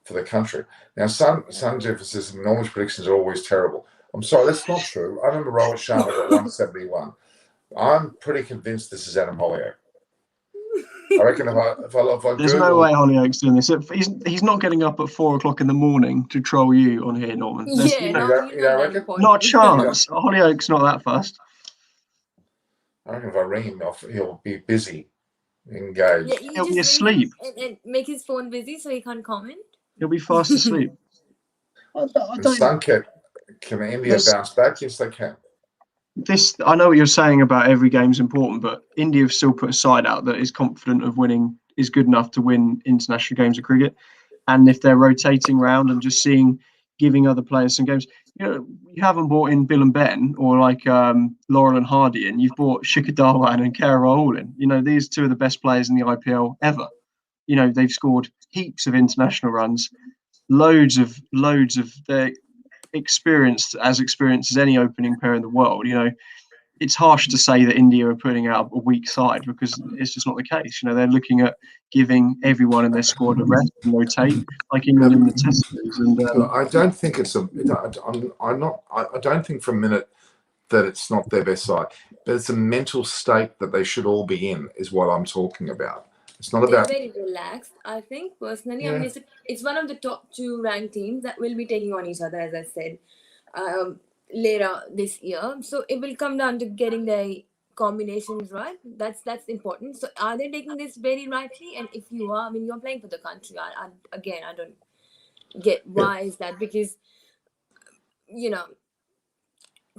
for the country. Now, Sun Jefferson says Norman's predictions are always terrible. I'm sorry, that's not true. I remember Rohit Sharma got 171. I'm pretty convinced this is Adam Hollyoak. I reckon if I there's no way Hollyoak's doing this. He's not getting up at 4 o'clock in the morning to troll you on here, Norman. Not a chance. Hollyoak's not that fast. I reckon if I ring him off, he'll be busy, engaged. Yeah, he'll be asleep and make his phone busy so he can't comment. He'll be fast asleep. Can India bounce back? Yes, they can. this, I know what you're saying about every game's important, but India have still put a side out that is confident of winning, is good enough to win international games of cricket. And if they're rotating around and just giving other players some games, you haven't brought in Bill and Ben or like Laurel and Hardy in. You've brought Shikhar Dhawan and KR Rahul in. These two are the best players in the IPL ever. They've scored heaps of international runs, loads of their experienced as any opening pair in the world. It's harsh to say that India are putting out a weak side because it's just not the case. They're looking at giving everyone in their squad a rest and rotate, like England in the Test series. And I don't think it's a. I'm not. I don't think for a minute that it's not their best side, but it's a mental state that they should all be in. Is what I'm talking about. It's not They're about. very relaxed, I think, personally. Yeah. I mean, it's one of the top 2 ranked teams that will be taking on each other, as I said, later this year. So it will come down to getting their combinations right. That's important. So are they taking this very rightly? And if you are, I mean, you're playing for the country. I don't get why is that, because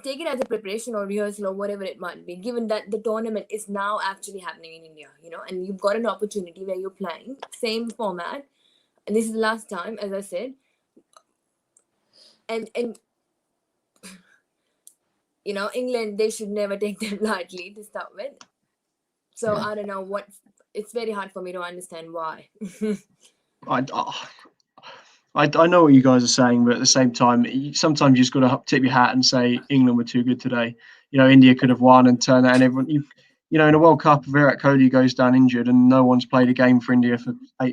take it as a preparation or rehearsal or whatever it might be, given that the tournament is now actually happening in India, and you've got an opportunity where you're playing same format, and this is the last time, as I said, and England, they should never take them lightly to start with. So I don't know it's very hard for me to understand why. I know what you guys are saying, but at the same time, sometimes you just got to tip your hat and say England were too good today. India could have won and turned that, and everyone, in a World Cup, Virat Kohli goes down injured and no one's played a game for India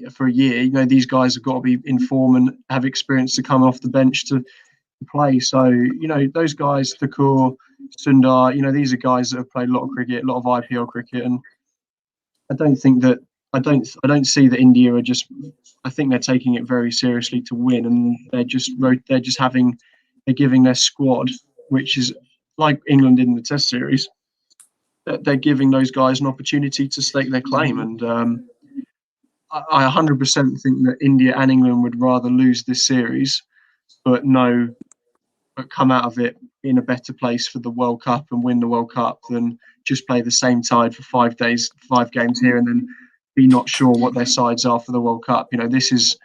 for a year. These guys have got to be in form and have experience to come off the bench to play. So, those guys, Thakur, Sundar, these are guys that have played a lot of cricket, a lot of IPL cricket, and I don't see that India are just. I think they're taking it very seriously to win, and they're giving their squad, which is like England in the Test series, that they're giving those guys an opportunity to stake their claim. And I 100% think that India and England would rather lose this series, but come out of it in a better place for the World Cup and win the World Cup than just play the same side for 5 days, 5 games here, and then be not sure what their sides are for the World Cup. This is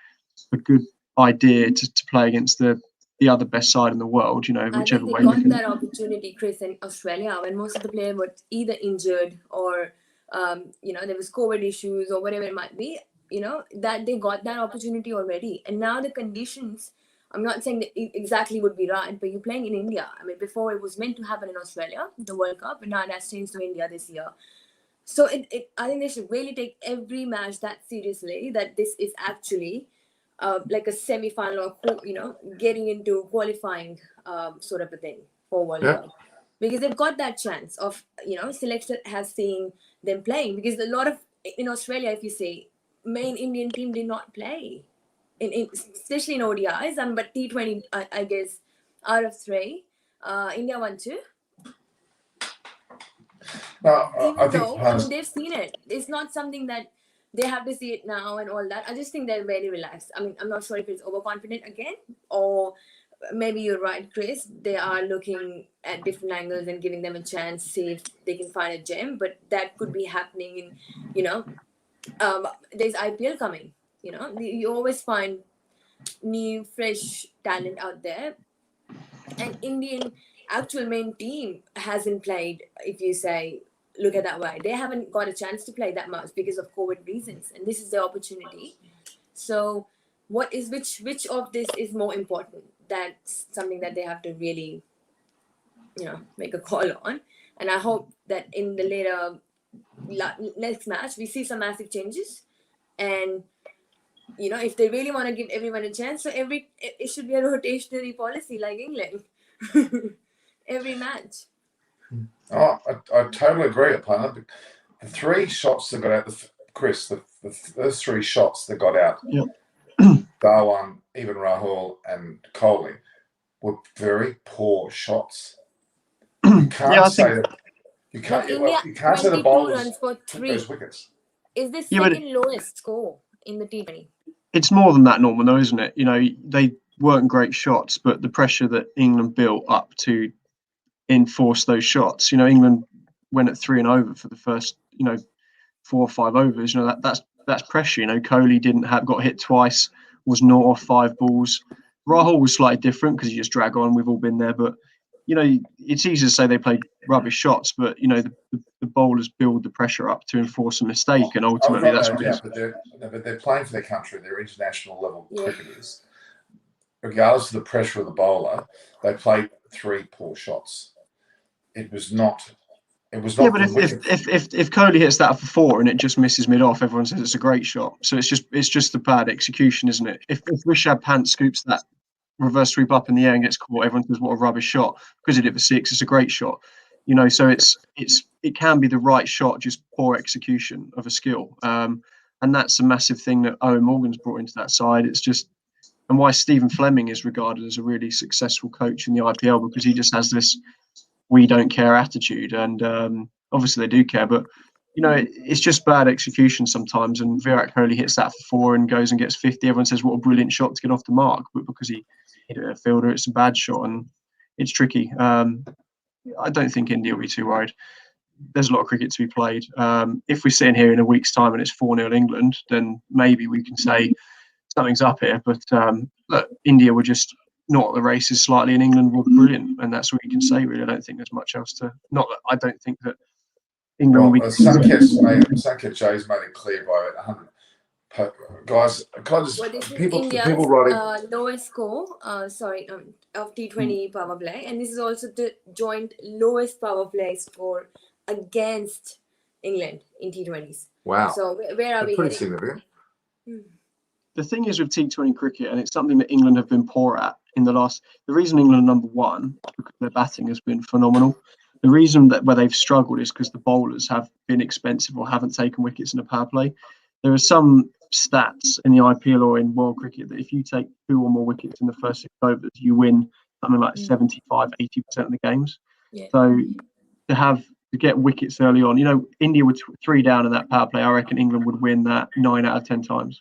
a good idea to play against the other best side in the world, whichever way. I think they got that opportunity, Chris, in Australia when most of the players were either injured or, there was COVID issues or whatever it might be, that they got that opportunity already. And now the conditions, I'm not saying that it exactly would be right, but you're playing in India. I mean, before it was meant to happen in Australia, the World Cup, and now it has changed to India this year. So I think they should really take every match that seriously, that this is actually like a semi-final or, getting into qualifying sort of a thing for World Cup. Because they've got that chance of, selection has seen them playing. Because a lot of, in Australia, if you say, main Indian team did not play, especially in ODIs, but T20, I guess, out of 3, India won 2. Even though they've seen it, it's not something that they have to see it now and all that. I just think they're very relaxed. I mean, I'm not sure if it's overconfident again, or maybe you're right, Chris. They are looking at different angles and giving them a chance to see if they can find a gem. But that could be happening in, there's IPL coming. You always find new, fresh talent out there. And Indian actual main team hasn't played, if you say, look at that way. They haven't got a chance to play that much because of COVID reasons. And this is the opportunity. So which of this is more important? That's something that they have to really, make a call on. And I hope that in the later next match, we see some massive changes. And, if they really want to give everyone a chance, so it should be a rotationary policy like England. Every match. Oh, I totally agree, partner. The 3 shots that got out, Chris, those 3 shots that got out, Dhawan, even Rahul and Kohli, were very poor shots. You can't say that. You can't say the bowlers took those wickets. Is this second lowest score in the T20? It's more than that, Norman, though, isn't it? They weren't great shots, but the pressure that England built up to enforce those shots. England went at 3 and over for the first 4 or 5 overs. That's pressure. Kohli got hit twice, was 0 off 5 balls. Rahul was slightly different because you just drag on. We've all been there, but it's easy to say they played rubbish shots, but the bowlers build the pressure up to enforce a mistake, and ultimately that's what it is. But they're playing for their country. They're international level cricketers. Regardless of the pressure of the bowler, they played 3 poor shots. It was not. Yeah, but if Kohli hits that for 4 and it just misses mid off, everyone says it's a great shot. So it's just the bad execution, isn't it? If Rishabh Pant scoops that reverse sweep up in the air and gets caught, everyone says what a rubbish shot. Because he did it for 6, it's a great shot. So it can be the right shot, just poor execution of a skill. And that's a massive thing that Owen Morgan's brought into that side. It's just, and why Stephen Fleming is regarded as a really successful coach in the IPL, because he just has this we don't care attitude. And obviously they do care, but it's just bad execution sometimes. And Virat Kohli hits that for 4 and goes and gets 50. Everyone says what a brilliant shot to get off the mark, but because he hit it at a fielder, it's a bad shot, and it's tricky. I don't think India will be too worried. There's a lot of cricket to be played. If we're sitting here in a week's time and it's 4-0 England, then maybe we can say something's up here. But look, India were just not at the races slightly, and England were brilliant, and that's what you can say. Really, I don't think there's much else to. Not that I don't think that England will be. Sanket Jay's made it clear by 100. Guys, India's writing lowest score, of T20 power play, and this is also the joint lowest power play score against England in T20s. Wow! So where are we? Pretty significant. The thing is with T20 cricket, and it's something that England have been poor at in the last. The reason England are number 1 is because their batting has been phenomenal. The reason that where they've struggled is because the bowlers have been expensive or haven't taken wickets in a power play. There are some stats in the IPL or in world cricket that if you take 2 or more wickets in the first 6 overs, you win something like 75, 80% of the games. Yeah. So to get wickets early on, India were 3 down in that power play. I reckon England would win that 9 out of 10 times.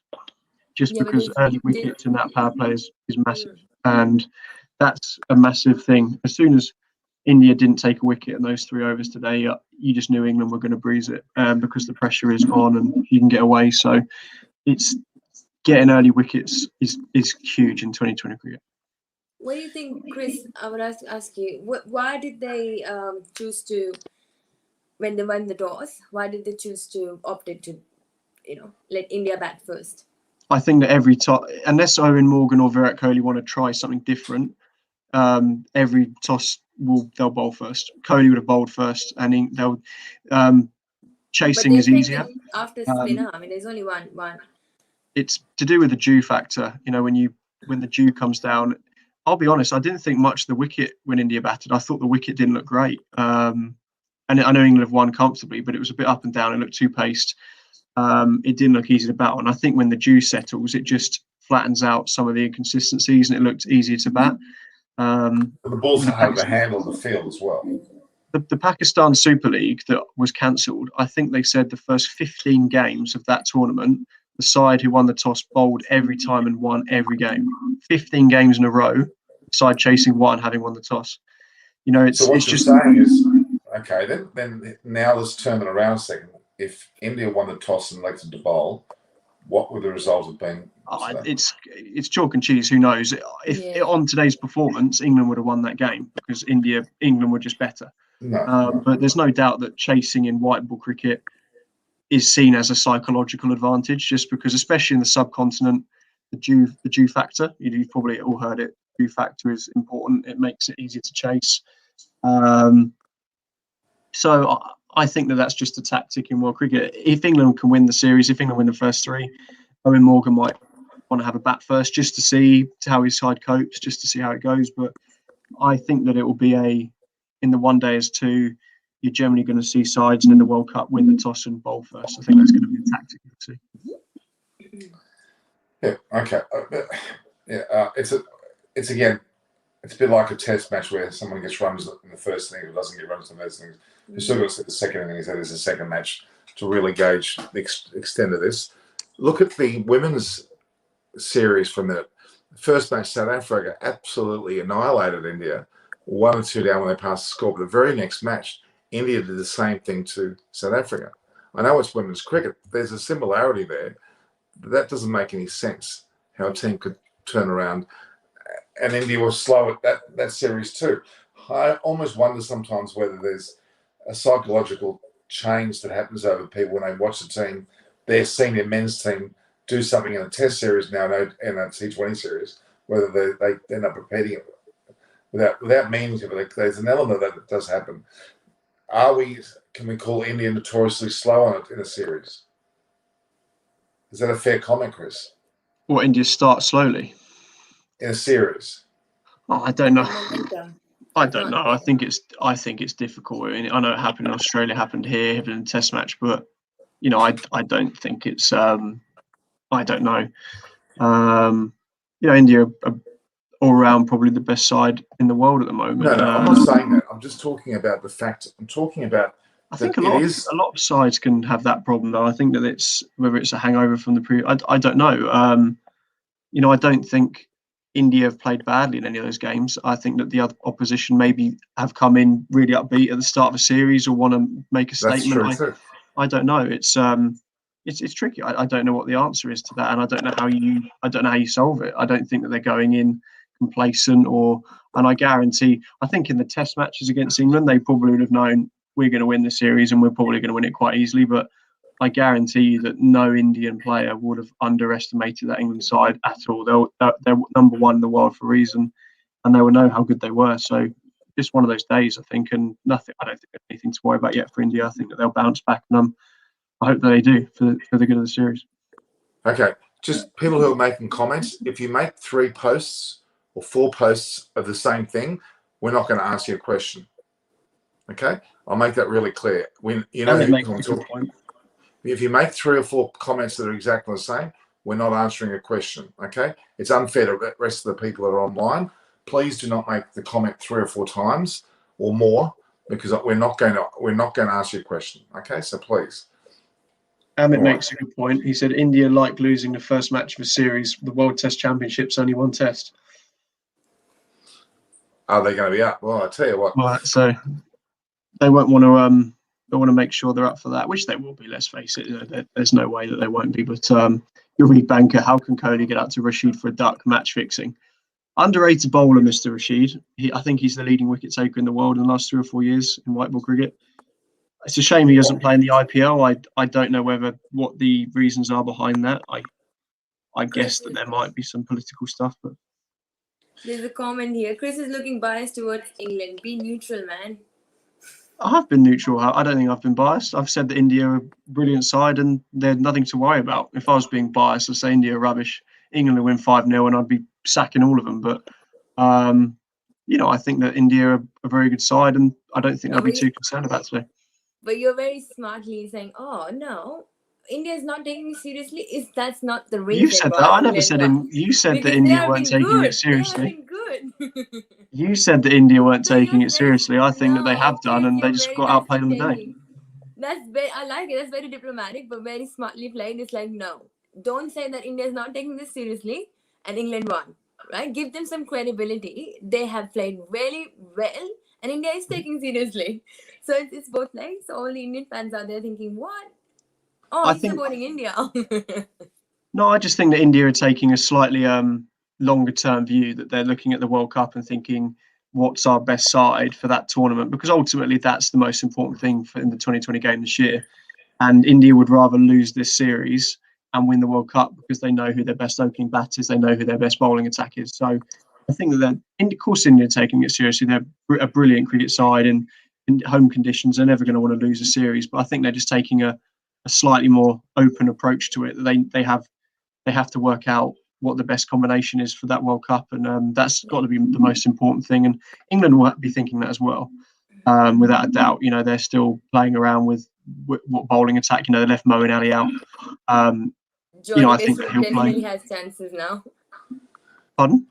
Just because early wickets in that power play is massive. And that's a massive thing. As soon as India didn't take a wicket in those 3 overs today, you just knew England were going to breeze it because the pressure is on and you can get away. So it's getting early wickets is huge in 2020 cricket. What do you think, Chris? I would ask you, why did they choose to, when they won the toss, why did they choose to opt to, let India bat first? I think that every time, unless Owen Morgan or Virat Kohli want to try something different, every toss they'll bowl first. Kohli would have bowled first, and they'll chasing is easier. After spinner, there's only one. It's to do with the dew factor. When the dew comes down. I'll be honest, I didn't think much of the wicket when India batted. I thought the wicket didn't look great. And I know England have won comfortably, but it was a bit up and down. It looked too paced. It didn't look easy to bat on. I think when the dew settles, it just flattens out some of the inconsistencies and it looked easier to bat. The balls have to handle the field as well. The Pakistan Super League that was cancelled, I think they said the first 15 games of that tournament, the side who won the toss bowled every time and won every game. 15 games in a row, the side chasing one, having won the toss. So what you're saying is, okay, then now let's turn it around a second. If India won the toss and elected to bowl, what would the result have been? It's chalk and cheese. Who knows? On today's performance, England would have won that game because England were just better. But there's no doubt that chasing in white ball cricket is seen as a psychological advantage, just because, especially in the subcontinent, the dew factor. You've probably all heard it. Dew factor is important. It makes it easier to chase. So I think that's just a tactic in world cricket. If England can win the series, if England win the first 3, Owen Morgan might want to have a bat first just to see how his side copes, just to see how it goes. But I think that it will be in the one day as 2, you're generally going to see sides in the World Cup win the toss and bowl first. I think that's going to be a tactic to see. Yeah. Okay. It's a bit like a test match where someone gets runs in the first inning or doesn't get runs in the first innings. You still got to see the second innings. That is a second match to really gauge the extent of this. Look at the women's series for a minute. First match, South Africa absolutely annihilated India. 1 or 2 down when they passed the score. But the very next match, India did the same thing to South Africa. I know it's women's cricket. There's a similarity there, but that doesn't make any sense, how a team could turn around. And India was slow at that series too. I almost wonder sometimes whether there's a psychological change that happens over people when they watch the team, their senior men's team, do something in a test series now and a T20 series, whether they end up repeating it without meaning to, but there's an element that does happen. Can we call India notoriously slow in a series? Is that a fair comment, Chris? What, India start slowly? In a series? Oh, I don't know. Momentum. I don't know. I think it's difficult. I know it happened in Australia, happened here, happened in a test match, but I don't think it's I don't know. India are all around probably the best side in the world at the moment. No, I'm not saying that. I'm just talking about the fact. I'm talking about. I think a lot of sides can have that problem, though. I think that it's whether it's a hangover from the previous. I don't know. I don't think India have played badly in any of those games. I think that the other opposition maybe have come in really upbeat at the start of a series or want to make a statement. That's true too. I don't know. It's tricky. I don't know what the answer is to that, and I don't know how you solve it. I don't think that they're going in complacent and I guarantee. I think in the test matches against England, they probably would have known we're going to win the series and we're probably going to win it quite easily. But I guarantee you that no Indian player would have underestimated that England side at all. They're number one in the world for a reason, and they will know how good they were. So just one of those days, I think, and nothing. I don't think there's anything to worry about yet for India. I think that they'll bounce back, and I hope that they do for the good of the series. Okay, just people who are making comments. If you make 3 posts or 4 posts of the same thing, we're not going to ask you a question. Okay, I'll make that really clear. If you make 3 or 4 comments that are exactly the same, we're not answering a question. Okay, it's unfair to the rest of the people that are online. Please do not make the comment 3 or 4 times or more, because we're not going to ask you a question. Okay, so please. Ahmed makes a good point. He said India like losing the first match of a series. The World Test Championship's only one test. Are they going to be up? Well, I tell you what. Well, so they won't want to. They want to make sure they're up for that, which they will be. Let's face it. There's no way that they won't be. But you'll read banker. How can Kohli get out to Rashid for a duck match fixing? Underrated bowler, Mr. Rashid. I think he's the leading wicket taker in the world in the last 3 or 4 years in white ball cricket. It's a shame he doesn't play in the IPL. I don't know what the reasons are behind that. I guess that there might be some political stuff, but there's a comment here. Chris is looking biased towards England. Be neutral, man. I have been neutral. I don't think I've been biased. I've said that India are a brilliant side and they're nothing to worry about. If I was being biased, I'd say India are rubbish. England will win 5-0 and I'd be sacking all of them. But, I think that India are a very good side and I don't think I'll be too concerned about today. But you're very smartly saying, oh, no, India is not taking it seriously. That's not the reason. You said that. I never said you said that India weren't taking it seriously. Good. You said that India weren't taking it seriously. I think that they have done and they just got outplayed on the day. I like it. That's very diplomatic, but very smartly played. It's like, no, don't say that India is not taking this seriously and England won, right? Give them some credibility. They have played really well and India is taking seriously. So it's both legs. So all the Indian fans out there thinking, what? Oh, he's supporting India. No, I just think that India are taking a slightly longer term view, that they're looking at the World Cup and thinking, what's our best side for that tournament? Because ultimately that's the most important thing in the 2020 game this year. And India would rather lose this series and win the World Cup because they know who their best opening bat is, they know who their best bowling attack is. So I think that of course India are taking it seriously. They're a brilliant cricket side and in home conditions, they're never going to want to lose a series. But I think they're just taking a slightly more open approach to it. They have to work out what the best combination is for that World Cup, and that's got to be the most important thing. And England will be thinking that as well, without a doubt. They're still playing around with what bowling attack. They left Moeen Ali out. Johnny I think that he'll play. Has chances now. Pardon?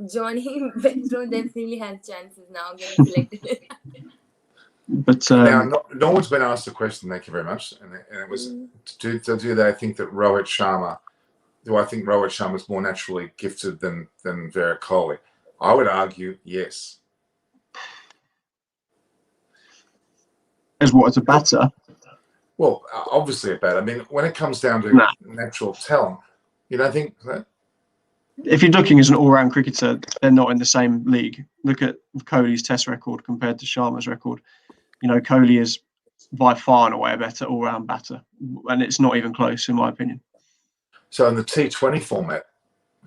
Johnny Bedro definitely has chances now getting selected. But now, no one's been asked a question. Thank you very much. And it was, do they think that Rohit Sharma? Do I think Rohit Sharma is more naturally gifted than Virat Kohli? I would argue yes. As what, as a batter? Well, obviously a batter. I mean, when it comes down to Nah. natural talent, you don't think that? If you're looking as an all-round cricketer, they're not in the same league. Look at Kohli's Test record compared to Sharma's record. You know, Kohli is by far and away a better all-round batter, and it's not even close, in my opinion. So in the T20 format,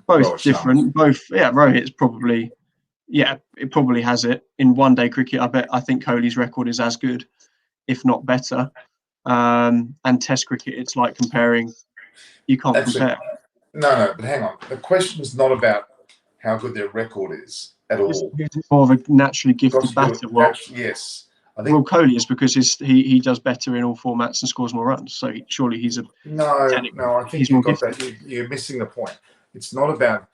Both different. Both, yeah. Rohit's probably, yeah, it probably has it in one-day cricket. I think Kohli's record is as good, if not better. And Test cricket, it's like comparing. You can't compare. No, but hang on. The question is not about how good their record is at all. He's more of a naturally gifted batter. Yes. I think Kohli is because he does better in all formats and scores more runs. So surely he's a no. I think you've got that. You're missing the point. It's not about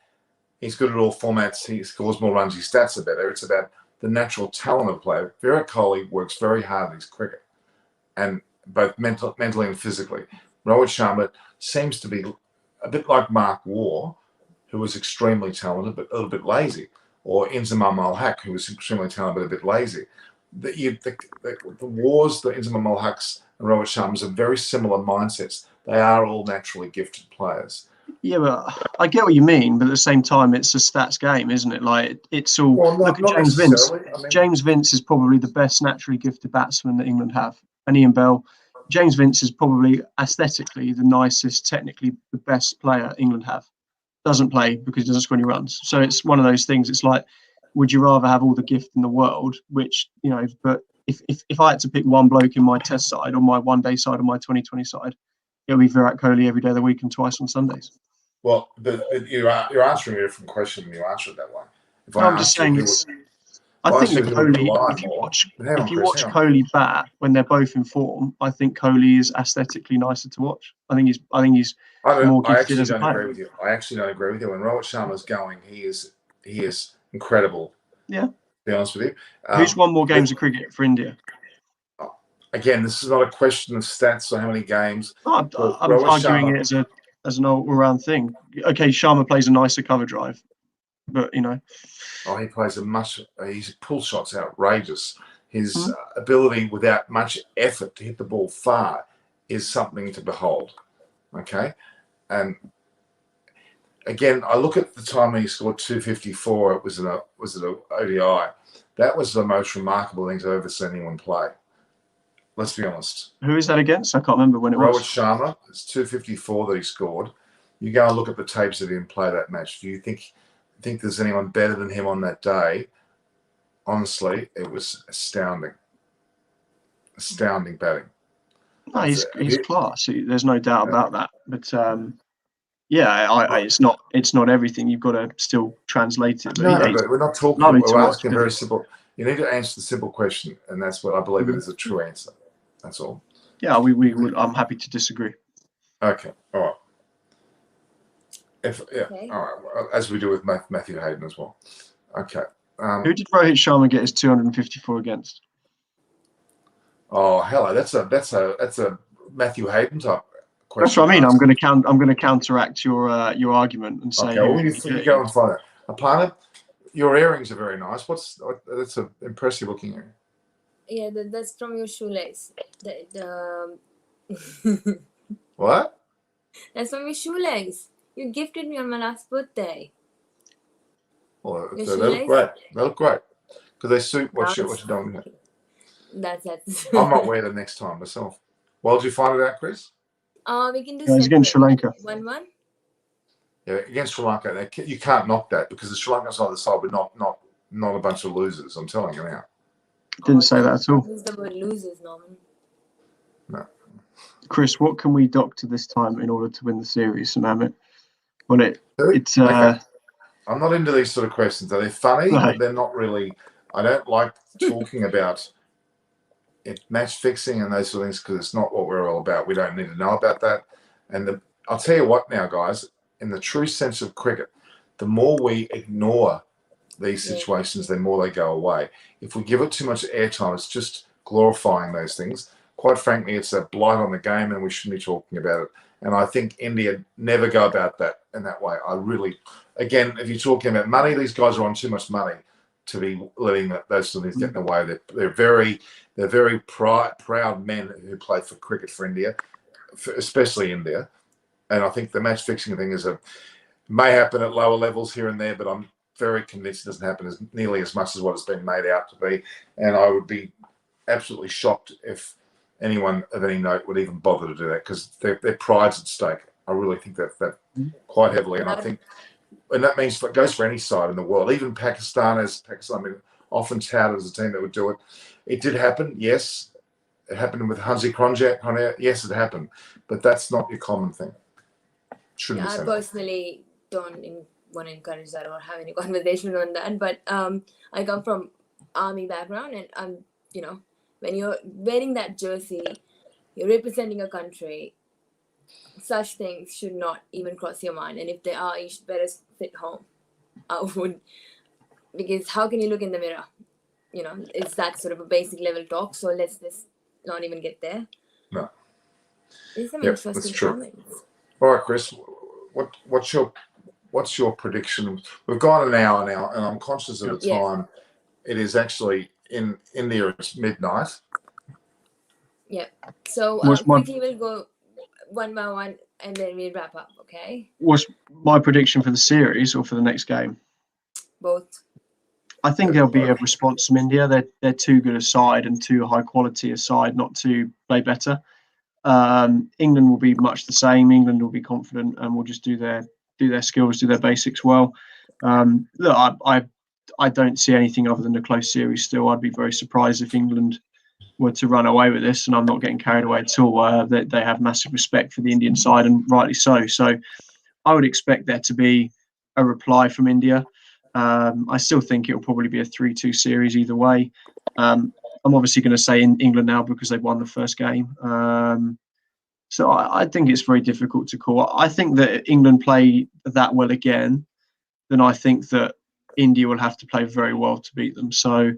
he's good at all formats. He scores more runs. His stats are better. It's about the natural talent of the player. Virat Kohli works very hard at his cricket, and both mentally and physically. Rohit Sharma seems to be a bit like Mark Waugh, who was extremely talented but a little bit lazy, or Inzamam Al-Haq, who was extremely talented but a bit lazy. The Wars, the Inzamam Al-Haqs and Rohit Sharmas are very similar mindsets. They are all naturally gifted players. Yeah, but I get what you mean, but at the same time, it's a stats game, isn't it? Like, it's all... Well, look at James Vince. James Vince is probably the best naturally gifted batsman that England have. And Ian Bell. James Vince is probably aesthetically the nicest, technically the best player England have. Doesn't play because he doesn't score any runs. So it's one of those things. It's like, would you rather have all the gift in the world? Which, you know, but if I had to pick one bloke in my Test side or my one-day side or my 2020 side, it'll be Virat Kohli every day of the week and twice on Sundays. Well, but you're answering a different question when you answer it that way. I'm just saying I think that Kohli, if you watch Kohli bat when they're both in form, I think Kohli is aesthetically nicer to watch. I think he's more gifted as a player. I actually don't agree with you. When Rohit Sharma's going, he is incredible. Yeah. To be honest with you. Who's won more games of cricket for India? Again, this is not a question of stats or how many games. I'm arguing it as an all-round thing. Okay, Sharma plays a nicer cover drive, but you know. Oh, he plays his pull shot's outrageous. His ability without much effort to hit the ball far is something to behold. Okay. And again, I look at the time when he scored 254, it was an ODI. That was the most remarkable things I've ever seen anyone play. Let's be honest. Who is that against? I can't remember when it was. Rohit Sharma, it's 254 that he scored. You go and look at the tapes of him play that match. Do you think there's anyone better than him on that day? Honestly, it was astounding. Astounding batting. No, he's class. There's no doubt about that. But it's not everything. You've got to still translate it. But we're not talking. We're asking very simple. You need to answer the simple question, and that's what I believe it is a true answer. That's all. Yeah, we would. I'm happy to disagree. Okay. All right. Okay. All right. As we do with Matthew Hayden as well. Okay. Who did Rohit Sharma get his 254 against? Oh, hello. That's a Matthew Hayden type question. That's what I mean. I'm going to counteract your argument and say. Okay. Well, you go and find it. Aparna, your earrings are very nice. That's an impressive looking earring. Yeah, that's from your shoelace. What? That's from your shoelace. You gifted me on my last birthday. Well, they look great. They look great because they suit what you're doing. That's. I might wear them next time myself. Well, did you find it out, Chris? We can do. He's against Sri Lanka. 1-1. Yeah, against Sri Lanka, you can't knock that because the Sri Lankan side of the side, but not a bunch of losers. I'm telling you now. Didn't say that at all. Use the word losers, Norman. No. Chris, what can we doctor this time in order to win the series, Ahmed? Well, it's. Okay. I'm not into these sort of questions. Are they funny? No. But they're not really. I don't like talking about match fixing and those sort of things because it's not what we're all about. We don't need to know about that. And I'll tell you what now, guys, in the true sense of cricket, the more we ignore these situations, the more they go away. If we give it too much airtime, it's just glorifying those things. Quite frankly, it's a blight on the game and we shouldn't be talking about it. And I think India never go about that in that way. Again, if you're talking about money, these guys are on too much money. to be letting those sort of things get in the way. They're very proud men who play for cricket for India, especially India. And I think the match fixing thing may happen at lower levels here and there, but I'm very convinced it doesn't happen nearly as much as what it's been made out to be. And I would be absolutely shocked if anyone of any note would even bother to do that, because their pride's at stake. I really think that quite heavily, and I think, and that means it goes for any side in the world. Even Pakistan often touted as a team that would do it. It did happen, yes. It happened with Hansi Kronjak. Yes, it happened, but that's not your common thing. Shouldn't be I said. personally don't want to encourage that or have any conversation on that. But I come from army background, and I'm, when you're wearing that jersey, you're representing a country. Such things should not even cross your mind. And if they are, you should better sit home. I would, because how can you look in the mirror? It's that sort of a basic level talk. So let's just not even get there. No. There's some That's interesting true. comments. All right, Chris. What's your prediction? We've gone an hour now, and I'm conscious of the time. It is actually in India. It's midnight. Yeah. So quickly we'll go one by one, and then we'll wrap up. Okay. What's my prediction for the series or for the next game? Both. I think there'll be a response from India. They're too good a side and too high quality a side not to play better. England will be much the same. England will be confident and will just do their skills, do their basics well. Look, I don't see anything other than a close series still. I'd be very surprised if England were to run away with this, and I'm not getting carried away at all. They have massive respect for the Indian side, and rightly so. So I would expect there to be a reply from India. I still think it'll probably be a 3-2 series either way. I'm obviously going to say in England now because they've won the first game. So I think it's very difficult to call. I think that England play that well again, then I think that India will have to play very well to beat them. So,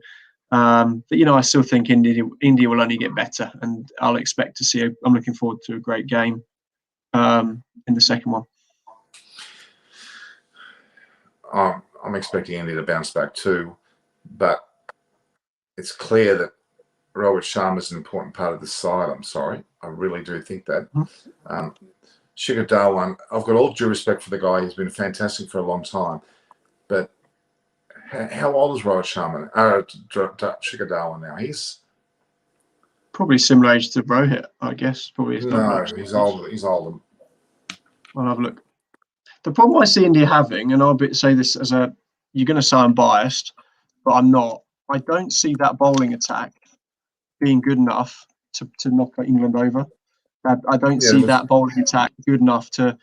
but I still think India will only get better, and I'll expect to see. I'm looking forward to a great game in the second one. I'm expecting India to bounce back too, but it's clear that Rohit Sharma is an important part of the side. I'm sorry. I really do think that. Shikhar Dhawan, I've got all due respect for the guy. He's been fantastic for a long time. But how old is Rohit Sharma? Shikhar Dhawan now? He's probably similar age to Rohit, I guess. Probably no, he's older. He's older. I'll have a look. The problem I see India having, and I'll say this as you're going to say I'm biased, but I'm not. I don't see that bowling attack being good enough to knock England over. I don't see that bowling attack good enough to,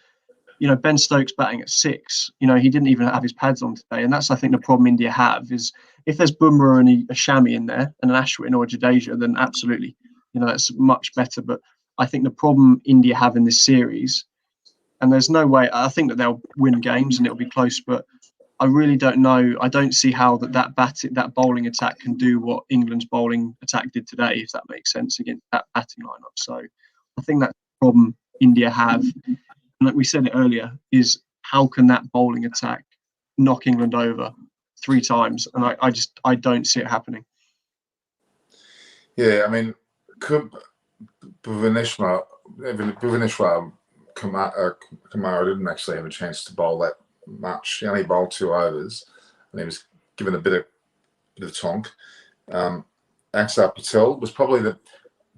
Ben Stokes batting at 6. He didn't even have his pads on today, and that's I think the problem India have is if there's Bumrah and a Shami in there and an Ashwin or a Jadeja, then absolutely, that's much better. But I think the problem India have in this series, and there's no way. I think that they'll win games and it'll be close, but I really don't know. I don't see how that bowling attack can do what England's bowling attack did today, if that makes sense, against that batting lineup. So I think that's the problem India have. And like we said it earlier, is how can that bowling attack knock England over 3 times? And I don't see it happening. Yeah, I mean, could Bhuvaneshwar Kumar didn't actually have a chance to bowl that much. He only bowled 2 overs, and he was given a bit of tonk. Axar Patel was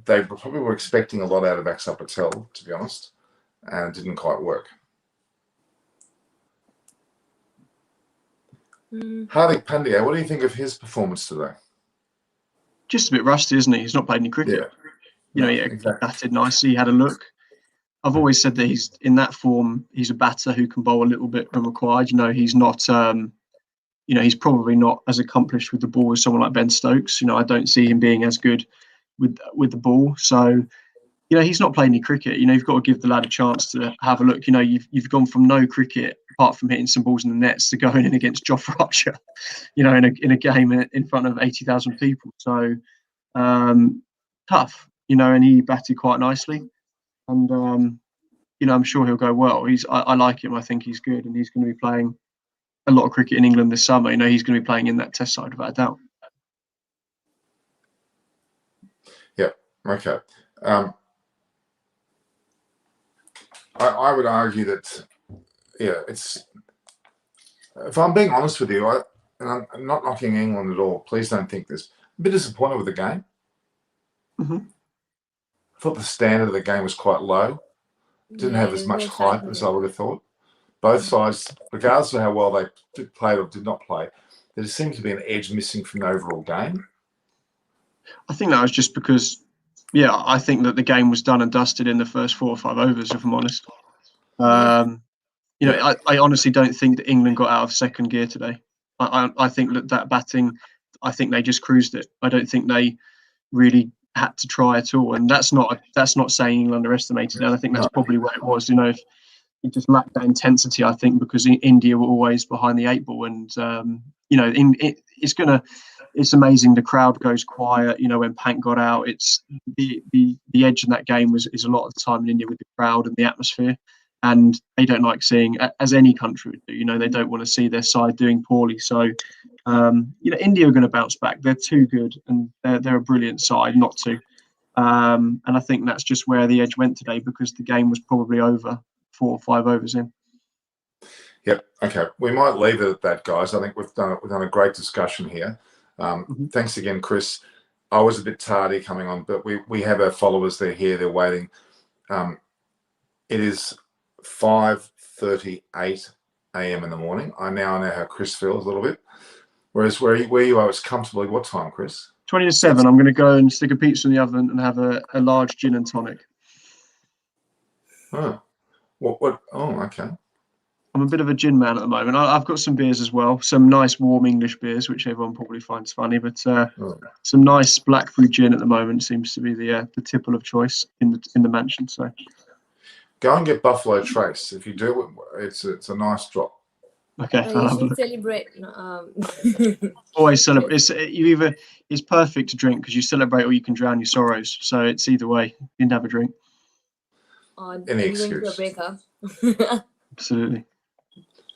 they probably were expecting a lot out of Axar Patel, to be honest, and it didn't quite work. Hardik Pandya, what do you think of his performance today? Just a bit rusty, isn't he? He's not played any cricket. Yeah. He batted nicely. He had a look. I've always said that he's in that form. He's a batter who can bowl a little bit when required. He's not. He's probably not as accomplished with the ball as someone like Ben Stokes. I don't see him being as good with the ball. So, he's not played any cricket. You've got to give the lad a chance to have a look. You've gone from no cricket apart from hitting some balls in the nets to going in against Jofra Archer, in a game in front of 80,000 people. So tough, and he batted quite nicely. And, I'm sure he'll go well. I like him. I think he's good, and he's going to be playing a lot of cricket in England this summer. You know, he's going to be playing in that Test side without a doubt. Yeah. Okay. I would argue that, yeah, it's. If I'm being honest with you, and I'm not knocking England at all. Please don't think this. I'm a bit disappointed with the game. Mm-hmm. I thought the standard of the game was quite low. Didn't have as much hype as I would have thought. Both sides, regardless of how well they did play or did not play, there just seems to be an edge missing from the overall game. I think that was just because, yeah, I think that the game was done and dusted in the first 4 or 5 overs, if I'm honest. You know, I honestly don't think that England got out of second gear today. I think that batting, I think they just cruised it. I don't think they really had to try at all, and that's not saying England underestimated it. I think that's probably where it was. You know, if it just lacked that intensity, I think, because India were always behind the 8 ball, and you know, it's amazing. The crowd goes quiet. You know, when Pant got out, it's the edge in that game is a lot of the time in India with the crowd and the atmosphere. And they don't like seeing, as any country would do, you know, they don't want to see their side doing poorly. So, you know, India are going to bounce back. They're too good, and they're a brilliant side not to. And I think that's just where the edge went today, because the game was probably over 4 or 5 overs in. Yep. Okay. We might leave it at that, guys. I think we've done a great discussion here. Thanks again, Chris. I was a bit tardy coming on, but we have our followers. They're here. They're waiting. It is 5:38 a.m. in the morning. I now know how Chris feels a little bit. Whereas where you are, it's comfortably what time, Chris? 20 to 7. I'm going to go and stick a pizza in the oven and have a large gin and tonic. Oh, what? Oh, okay. I'm a bit of a gin man at the moment. I've got some beers as well, some nice warm English beers, which everyone probably finds funny, but some nice black fruit gin at the moment seems to be the tipple of choice in the mansion. So go and get Buffalo Trace. If you do, it's a nice drop. Okay, you should celebrate. Always celebrate. It's perfect to drink because you celebrate or you can drown your sorrows. So it's either way. You can have a drink. Any excuse. Breakup. Absolutely.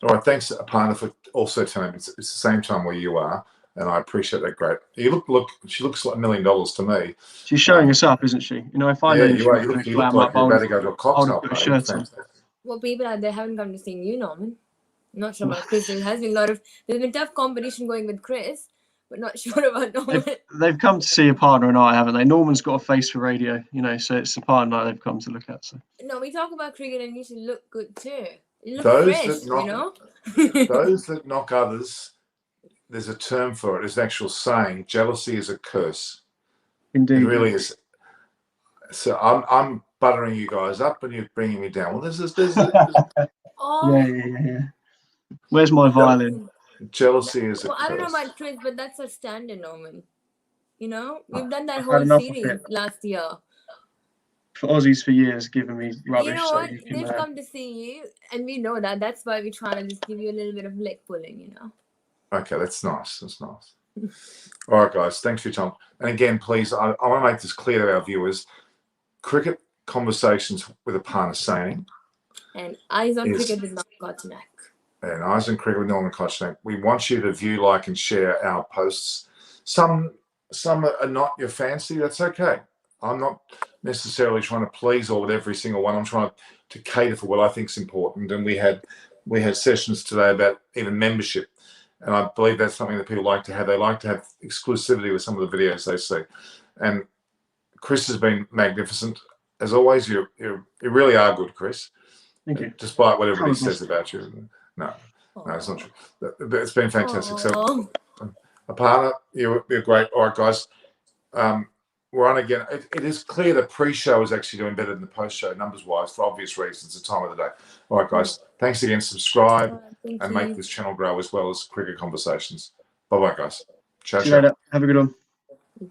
All right, thanks, Aparna, for also telling me it's the same time where you are, and I appreciate that. Great. You look. She looks like $1 million to me. She's showing us up, isn't she? You know, if I know you look like you're about to go to a cocktail party. Well, people out there haven't come to see you, Norman. Not sure about Chris. There's been tough competition going with Chris, but not sure about Norman. They've come to see a partner and I, haven't they? Norman's got a face for radio, you know, so it's a partner they've come to look at. So no, we talk about cricket and you should look good too. You look those fresh, that knock, you know. Those that knock others, there's a term for it. There's an actual saying: jealousy is a curse. Indeed, it really is. So I'm buttering you guys up and you're bringing me down. Well, there's Oh. Yeah. Where's my violin? Jealousy is a curse. I don't know about Chris, but that's a standard, Norman. You know, we've done that whole series last year. For Aussies for years, giving me rubbish. You know so what? They've come to see you, and we know that. That's why we're trying to just give you a little bit of leg pulling, you know. Okay, that's nice. That's nice. All right, guys. Thanks for your time. And again, please, I want to make this clear to our viewers. Cricket conversations with Aparna Saini. And Eyes on Cricket with Norman Kochanak. And Eyes on Cricket with Norman Kochanak. We want you to view, like, and share our posts. Some are not your fancy. That's okay. I'm not necessarily trying to please all with every single one. I'm trying to cater for what I think is important. And we had sessions today about even membership. And I believe that's something that people like to have. They like to have exclusivity with some of the videos they see. And Chris has been magnificent. As always, you really are good, Chris. Thank you. Despite what everybody says about you. No, it's not true. It's been fantastic. So, Aparna, you're great. All right, guys. We're on again. It is clear the pre-show is actually doing better than the post-show, numbers-wise, for obvious reasons, the time of the day. All right, guys. Thanks again. Subscribe and make this channel grow as well as Cricket Conversations. Bye-bye, guys. Ciao, See you later. Have a good one.